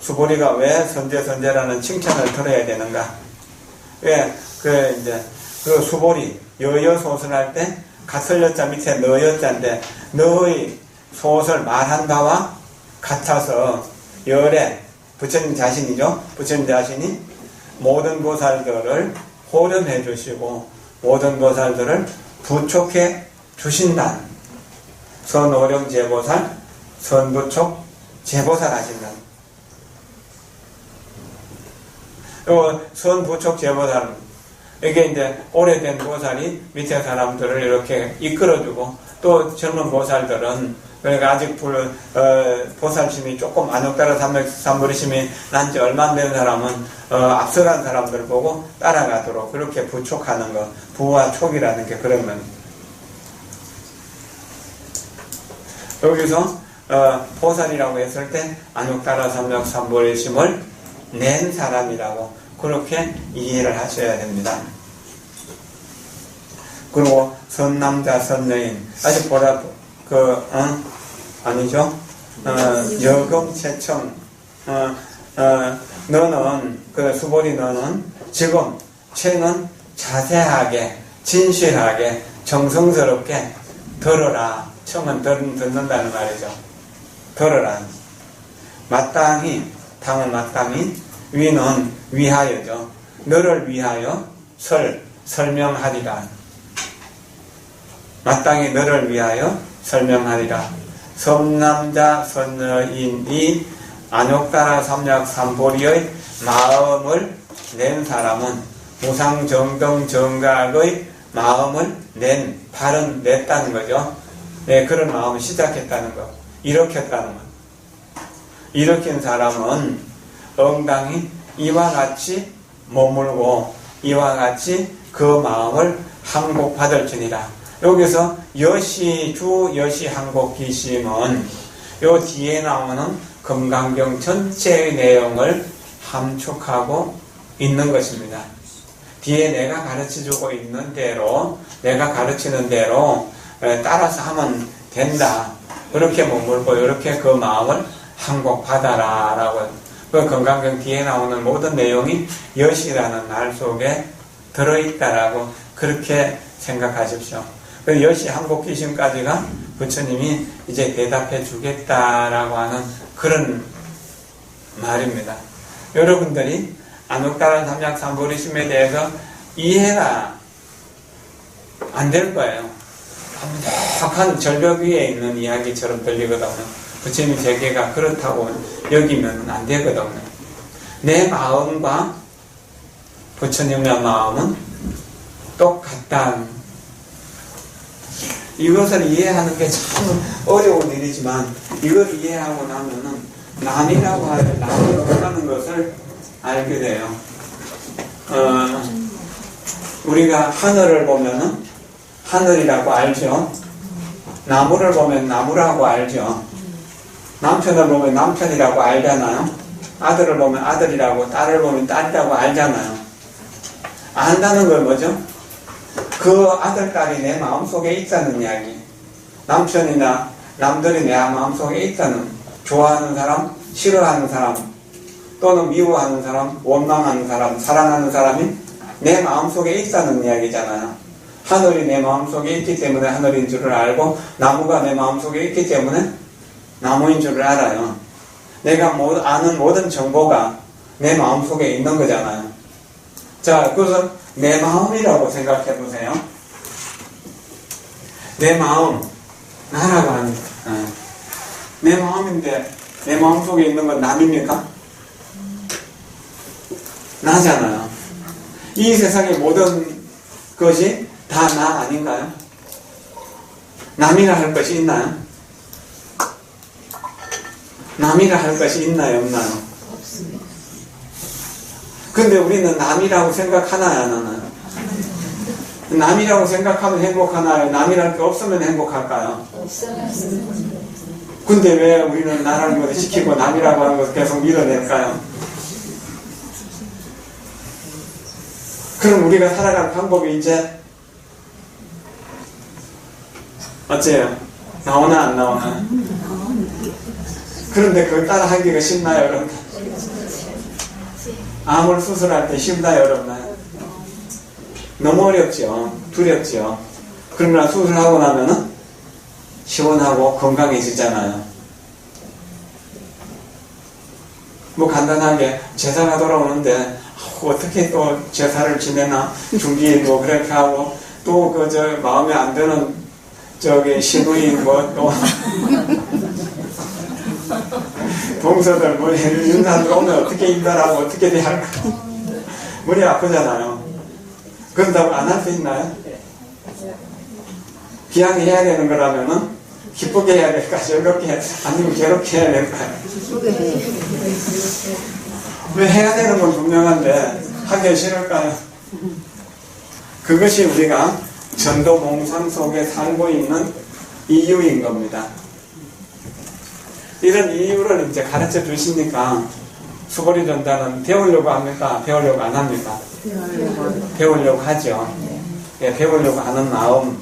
수보리가 왜 선제라는 칭찬을 들어야 되는가? 왜 그 수보리 여여 소설할 때 갓설여자 밑에 너여자인데, 너의 소설 말한 바와 같아서 열에 부처님 자신이죠. 부처님 자신이 모든 보살들을 호련해 주시고 모든 보살들을 부촉해 주신다. 선오령 제보살, 선부촉 제보살 하신다. 요 선부촉 제보살, 이게 이제 오래된 보살이 밑에 사람들을 이렇게 이끌어주고, 또 젊은 보살들은, 그러니까 아직 보살심이 조금 안옥따라 삼부리심이 난 지 얼마 안 된 사람은 앞서간 사람들 보고 따라가도록 그렇게 부촉하는 거, 부와 촉이라는 게 그런 겁니다. 여기서 보살이라고 했을 때 안옥따라 삼부리심을 낸 사람이라고 그렇게 이해를 하셔야 됩니다. 그리고 선남자 선여인, 아직 아니죠? 여금체청, 너는, 수보리 너는 지금, 체는 자세하게 진실하게 정성스럽게 들어라. 청은 듣는다는 말이죠. 들어라. 마땅히, 당은 마땅히, 위는 위하여죠. 너를 위하여 설명하리라. 마땅히 너를 위하여 설명하리라. 섬남자 선여인이 안욕따라 삼약삼보리의 마음을 낸 사람은 무상정등 정각의 마음을 발은 냈다는 거죠. 네, 그런 마음을 시작했다는 것, 일으켰다는 것. 일으킨 사람은 응당히 이와 같이 머물고 이와 같이 그 마음을 항복받을지니라. 여기서 여시 항복기심은 요 뒤에 나오는 금강경 전체의 내용을 함축하고 있는 것입니다. 뒤에 내가 가르쳐주고 있는 대로, 내가 가르치는 대로 따라서 하면 된다. 그렇게 머물고 이렇게 그 마음을 항복받아라 라고. 그 금강경 뒤에 나오는 모든 내용이 여시라는 말 속에 들어있다라고 그렇게 생각하십시오. 그 여시 항복기심까지가 부처님이 이제 대답해 주겠다라고 하는 그런 말입니다. 여러분들이 안욕따라 삼약삼보리심에 대해서 이해가 안 될 거예요. 완벽한 절벽 위에 있는 이야기처럼 들리거든요. 부처님 세계가 그렇다고 여기면 안 되거든요. 내 마음과 부처님의 마음은 똑같다. 이것을 이해하는 게 참 어려운 일이지만 이걸 이해하고 나면은 남이라고 하는 것을 알게 돼요. 우리가 하늘을 보면은 하늘이라고 알죠. 나무를 보면 나무라고 알죠. 남편을 보면 남편이라고 알잖아요. 아들을 보면 아들이라고, 딸을 보면 딸이라고 알잖아요. 안다는 건 뭐죠? 그 아들, 딸이 내 마음속에 있다는 이야기. 남편이나 남들이 내 마음속에 있다는, 좋아하는 사람, 싫어하는 사람, 또는 미워하는 사람, 원망하는 사람, 사랑하는 사람이 내 마음속에 있다는 이야기잖아요. 하늘이 내 마음속에 있기 때문에 하늘인 줄을 알고, 나무가 내 마음속에 있기 때문에 나무인 줄을 알아요. 내가 아는 모든 정보가 내 마음속에 있는 거잖아요. 자, 그것은 내 마음이라고 생각해 보세요. 내 마음, 나라고 하는, 내 마음인데 내 마음속에 있는 건 남입니까? 나잖아요. 이 세상의 모든 것이 다 나 아닌가요? 남이라 할 것이 있나요? 남이라 할 것이 있나요, 없나요? 없습니다. 근데 우리는 남이라고 생각하나요, 안 하나요? 남이라고 생각하면 행복하나요? 남이랄 게 없으면 행복할까요? 없어요. 근데 왜 우리는 나라는 것을 지키고 남이라고 하는 것을 계속 밀어낼까요? 그럼 우리가 살아갈 방법이 이제 어째요? 나오나 안 나오나? 그런데 그걸 따라 하기가 쉽나요, 여러분? 암을 수술할 때 쉽나요, 어렵나요? 너무 어렵죠. 두렵죠. 그러나 수술하고 나면은 시원하고 건강해지잖아요. 뭐 간단하게 제사가 돌아오는데 어떻게 또 제사를 지내나 중기일도 그렇게 하고 또 마음에 안 드는 시부인 또 동서들 윤사들 오면 어떻게 인달하고 어떻게 대할까 머리 아프잖아요. 그런다고 안 할 수 있나요? 기왕 해야 되는 거라면은 기쁘게 해야 될까? 즐겁게 아니면 괴롭게 해야 될까요? 왜 해야 되는 건 분명한데 하기 싫을까요? 그것이 우리가 전도몽상 속에 살고 있는 이유인 겁니다. 이런 이유를 이제 가르쳐 주시니까 수고리 전단은 배우려고 합니까? 배우려고 안 합니까? 배우려고 하죠. 예, 배우려고 하는 마음.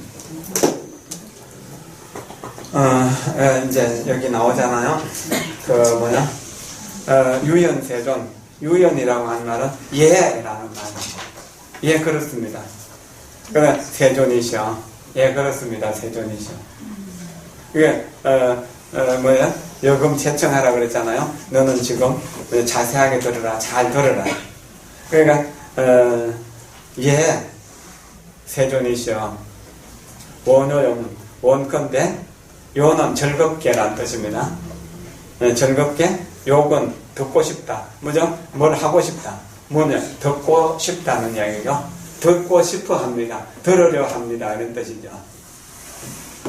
이제 여기 나오잖아요. 유연세존. 유연이라고 하는 말은 예라는 말이에요. 예, 그렇습니다. 그래, 세존이시여. 예, 그렇습니다. 세존이시여. 이게, 뭐야? 요금 채청하라 그랬잖아요. 너는 지금 자세하게 들으라. 잘 들으라. 그러니까, 예, 세존이시여. 원건데, 요는 즐겁게란 뜻입니다. 즐겁게, 욕은 듣고 싶다. 뭐죠? 뭘 하고 싶다. 뭐냐? 듣고 싶다는 이야기죠. 듣고 싶어 합니다. 들으려 합니다. 이런 뜻이죠.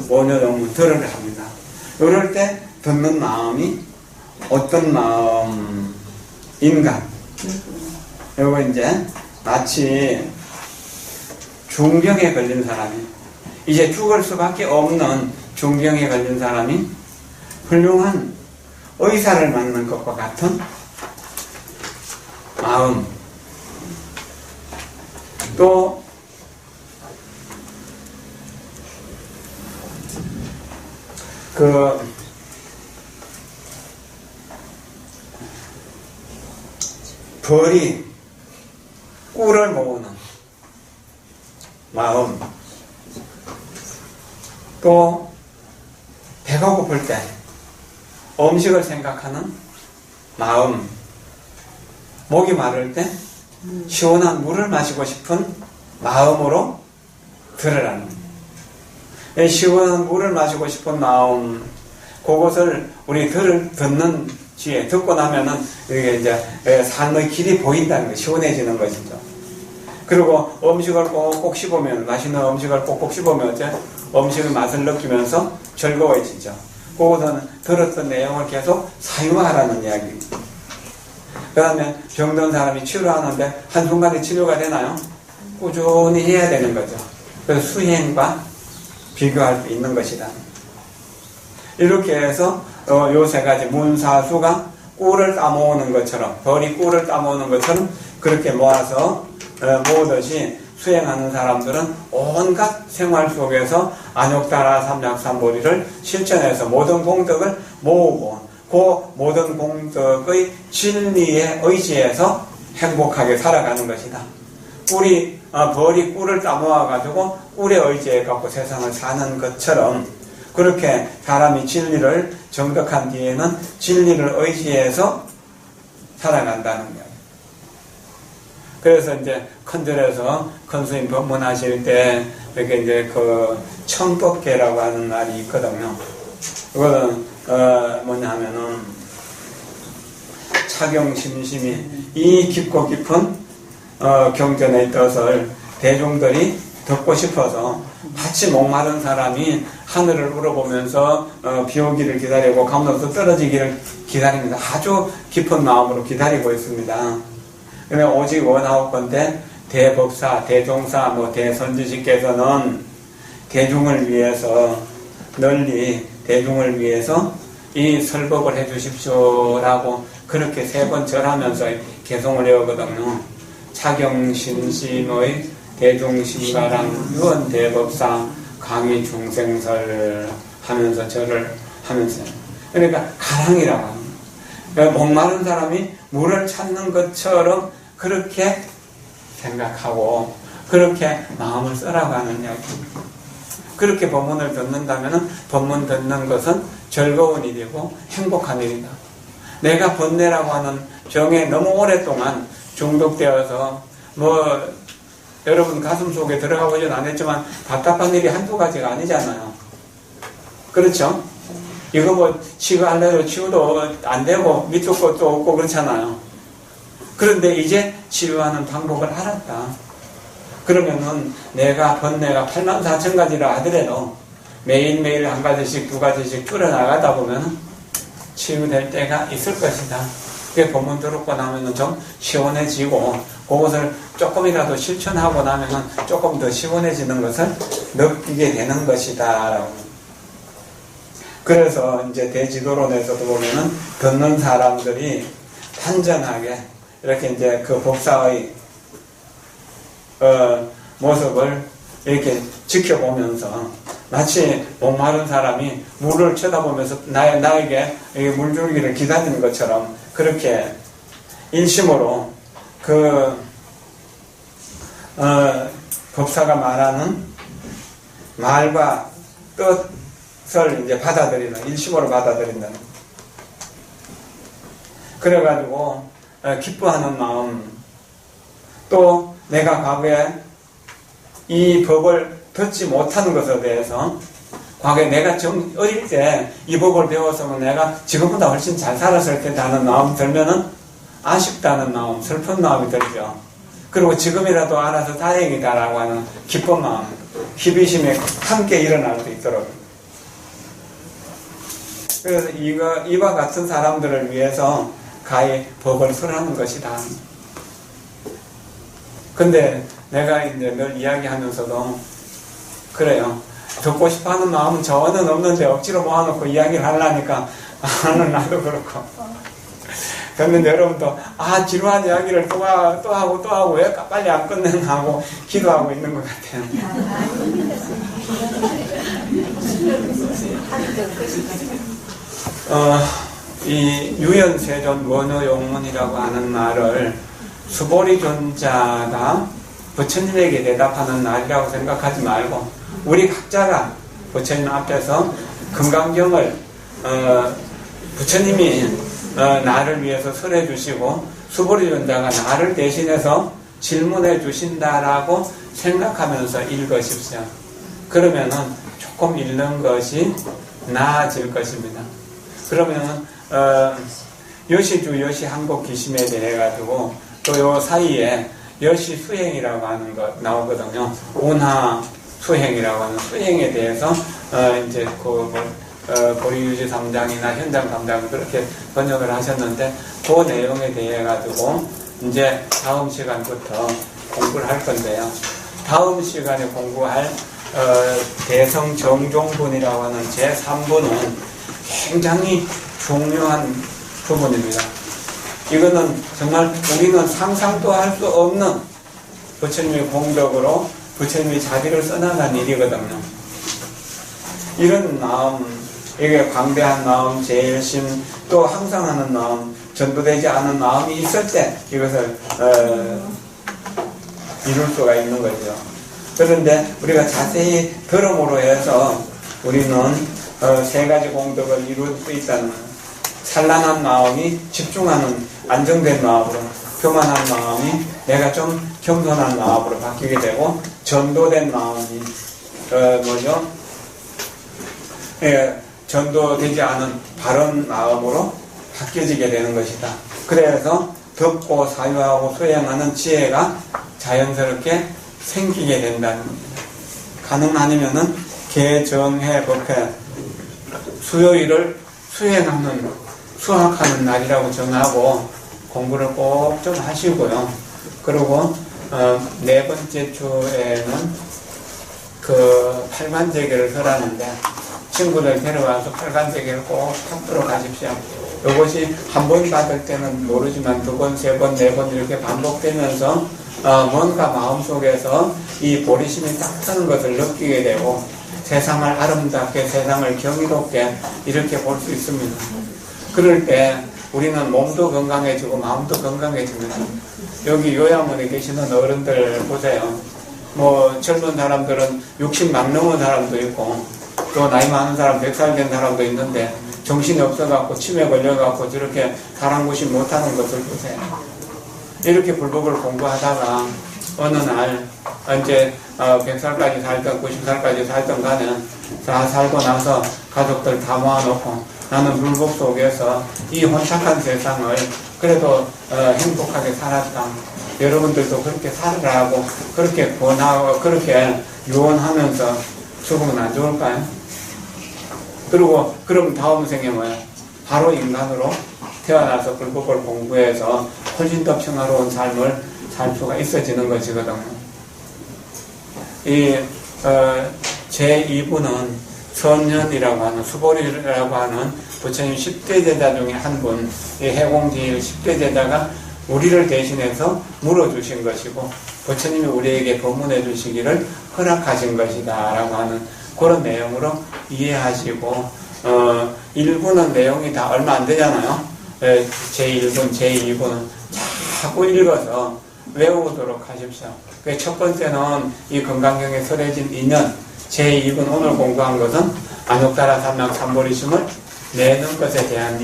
원효용은 들으려 합니다. 이럴 때 듣는 마음이 어떤 마음인가? 요거 이제 마치 중병에 걸린 사람이 이제 죽을 수밖에 없는 중병에 걸린 사람이 훌륭한 의사를 만난 것과 같은 마음. 또 벌이 꿀을 모으는 마음. 또 배가 고플 때 음식을 생각하는 마음. 목이 마를 때 시원한 물을 마시고 싶은 마음으로 들으라는. 시원한 물을 마시고 싶은 마음, 그것을 우리 듣는 뒤에 듣고 나면은 이게 이제 삶의 길이 보인다는 거, 시원해지는 것이죠. 그리고 음식을 꼭꼭 씹으면, 맛있는 음식을 꼭꼭 씹으면 어째 음식의 맛을 느끼면서 즐거워지죠. 그것은 들었던 내용을 계속 사유하라는 이야기입니다. 그 다음에 병든 사람이 치료하는데 한순간에 치료가 되나요? 꾸준히 해야 되는 거죠. 그래서 수행과 비교할 수 있는 것이다. 이렇게 해서 요 세 가지 문사수가 꿀을 따모으는 것처럼, 벌이 꿀을 따모으는 것처럼 그렇게 모아서 모으듯이 수행하는 사람들은 온갖 생활 속에서 안욕다라 삼약삼보리를 실천해서 모든 공덕을 모으고 그 모든 공덕의 진리에 의지해서 행복하게 살아가는 것이다. 벌이 꿀을 따모아가지고 꿀에 의지해갖고 세상을 사는 것처럼 그렇게 사람이 진리를 정덕한 뒤에는 진리를 의지해서 살아간다는 거예요. 그래서 이제 큰절에서 큰 스님 법문하실 때 이렇게 이제 그 청법계라고 하는 말이 있거든요. 그거는 뭐냐 하면은 차경심심이 이 깊고 깊은 경전의 뜻을 대중들이 듣고 싶어서 마치 목마른 사람이 하늘을 우러보면서 비 오기를 기다리고 감로서 떨어지기를 기다립니다. 아주 깊은 마음으로 기다리고 있습니다. 그런데 오직 원하옵건대 대법사, 대종사, 대선지식께서는 대중을 위해서 널리 대중을 위해서 이 설법을 해주십시오라고 그렇게 3번 절하면서 개송을 해오거든요. 차경심심의 대중심가랑 유언대법사 강의 중생설 하면서 절을 하면서 그러니까 가랑이라고 합니다. 그러니까 목마른 사람이 물을 찾는 것처럼 그렇게 생각하고 그렇게 마음을 써라고 하는 이야기입니다. 그렇게 법문을 듣는다면 법문 듣는 것은 즐거운 일이고 행복한 일이다. 내가 번뇌라고 하는 병에 너무 오랫동안 중독되어서 여러분 가슴 속에 들어가 보진 않았지만 답답한 일이 한두 가지가 아니잖아요. 그렇죠? 이거 치료하려고 치유도 안 되고 밑쪽 것도 없고 그렇잖아요. 그런데 이제 치료하는 방법을 알았다. 그러면은 내가 번뇌가 84,000가지라 하더라도 매일매일 한 가지씩 두 가지씩 줄여나가다 보면 치유될 때가 있을 것이다. 그게 법문 들었고 나면은 좀 시원해지고 그것을 조금이라도 실천하고 나면은 조금 더 시원해지는 것을 느끼게 되는 것이다. 라고. 그래서 이제 대지도론에서도 보면은 듣는 사람들이 단전하게 이렇게 이제 그 법사의 모습을 이렇게 지켜보면서 마치 목마른 사람이 물을 쳐다보면서 나에게 물 주기를 기다리는 것처럼 그렇게 인심으로 법사가 말하는 말과 뜻을 이제 받아들이는, 일심으로 받아들인다는. 그래가지고 기뻐하는 마음, 또 내가 과거에 이 법을 듣지 못하는 것에 대해서 과거에 내가 좀 어릴 때 이 법을 배웠으면 내가 지금보다 훨씬 잘 살았을 텐데 하는 마음 들면은 아쉽다는 마음, 슬픈 마음이 들죠. 그리고 지금이라도 알아서 다행이다라고 하는 기쁜 마음, 희비심이 함께 일어날 수 있도록. 그래서 이와 같은 사람들을 위해서 가히 법을 설하는 것이다. 근데 내가 이제 늘 이야기하면서도 그래요. 듣고 싶어 하는 마음은 저는 없는데 억지로 모아놓고 이야기를 하려니까 나는 나도 그렇고. 그런데 여러분도 지루한 이야기를 또 하고 왜 빨리 안 끝내나 하고 기도하고 있는 것 같아요. 이 유연세존 원어용문이라고 하는 말을 수보리존자가 부처님에게 대답하는 날이라고 생각하지 말고 우리 각자가 부처님 앞에서 금강경을 부처님이 나를 위해서 설해 주시고 수보리존자가 나를 대신해서 질문해 주신다라고 생각하면서 읽으십시오. 그러면은 조금 읽는 것이 나아질 것입니다. 그러면은 여시주 여시한국 기심에 대해 가지고 또 요 사이에 여시 수행이라고 하는 것 나오거든요. 운하 수행이라고 하는 수행에 대해서 이제 보리유지 3장이나 현장 3장 그렇게 번역을 하셨는데 그 내용에 대해 가지고 이제 다음 시간부터 공부를 할 건데요. 다음 시간에 공부할 대성정종분이라고 하는 제3분은 굉장히 중요한 부분입니다. 이거는 정말 우리는 상상도 할 수 없는 부처님의 공덕으로 부처님이 자기를 써나간 일이거든요. 이런 마음, 이게 광대한 마음, 제일심, 또 항상 하는 마음, 전도되지 않은 마음이 있을 때 이것을 이룰 수가 있는 거죠. 그런데 우리가 자세히 들음으로 해서 우리는 세 가지 공덕을 이룰 수 있다는 거예요. 산란한 마음이 집중하는 안정된 마음으로, 교만한 마음이 내가 좀 겸손한 마음으로 바뀌게 되고, 전도된 마음이 전도되지 않은 바른 마음으로 바뀌어지게 되는 것이다. 그래서 듣고 사유하고 수행하는 지혜가 자연스럽게 생기게 된다는 겁니다. 가능 아니면은 개정해 법회 수요일을 수학하는 날이라고 정하고 공부를 꼭 좀 하시고요. 그리고 네 번째 주에는 그 팔관제계를 설하는데 친구들 데려와서 팔관제계를 꼭 찾도록 하십시오. 이것이 한 번 받을 때는 모르지만 두 번, 세 번, 네 번 이렇게 반복되면서 뭔가 마음속에서 이 보리심이 딱 트는 것을 느끼게 되고 세상을 아름답게, 세상을 경이롭게 이렇게 볼 수 있습니다. 그럴 때 우리는 몸도 건강해지고 마음도 건강해집니다. 여기 요양원에 계시는 어른들 보세요. 젊은 사람들은 60 막 넘은 사람도 있고 또 나이 많은 사람 100살 된 사람도 있는데 정신이 없어갖고 치매 걸려갖고 저렇게 사랑구심 못하는 것을 보세요. 이렇게 불법을 공부하다가 어느 날 이제 100살까지 살던 90살까지 살던 간에 다 살고 나서 가족들 다 모아놓고 나는 불법 속에서 이 혼착한 세상을 그래도 행복하게 살았다. 여러분들도 그렇게 살으라고 그렇게 권하고 그렇게 유언하면서 죽으면 안 좋을까요? 그리고 그럼 다음 생에 뭐야? 바로 인간으로 태어나서 불법을 공부해서 훨씬 더 평화로운 삶을 살 수가 있어지는 것이거든요. 이 제2부는 선현이라고 하는 수보리라고 하는 부처님 10대 제자 중에 한 분, 이 해공제일 10대 제자가 우리를 대신해서 물어주신 것이고 부처님이 우리에게 법문해 주시기를 허락하신 것이다 라고 하는 그런 내용으로 이해하시고 1부는 내용이 다 얼마 안 되잖아요. 제1분, 제2부는 자꾸 읽어서 외우도록 하십시오. 그 첫 번째는 이 건강경에 설해진 2년, 제2군 오늘 공부한 것은 안욕따라 삼명 삼보리심을 내는 것에 대한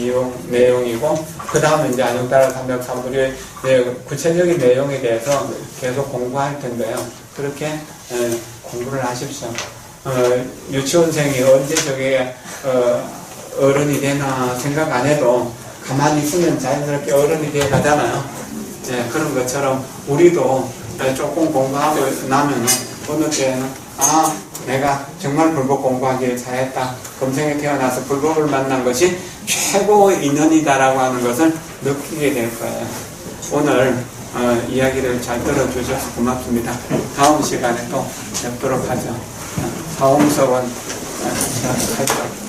내용이고, 그 다음에 이제 안욕따라 삼명 삼보리의 구체적인 내용에 대해서 계속 공부할 텐데요. 그렇게 공부를 하십시오. 유치원생이 언제 저게 어른이 되나 생각 안 해도 가만히 있으면 자연스럽게 어른이 되어 가잖아요. 그런 것처럼 우리도 조금 공부하고 나면 어느 때는 내가 정말 불법 공부하기를 잘했다. 금생에 태어나서 불법을 만난 것이 최고의 인연이다라고 하는 것을 느끼게 될 거예요. 오늘 이야기를 잘 들어주셔서 고맙습니다. 다음 시간에 또 뵙도록 하죠. 사홍석원 하죠.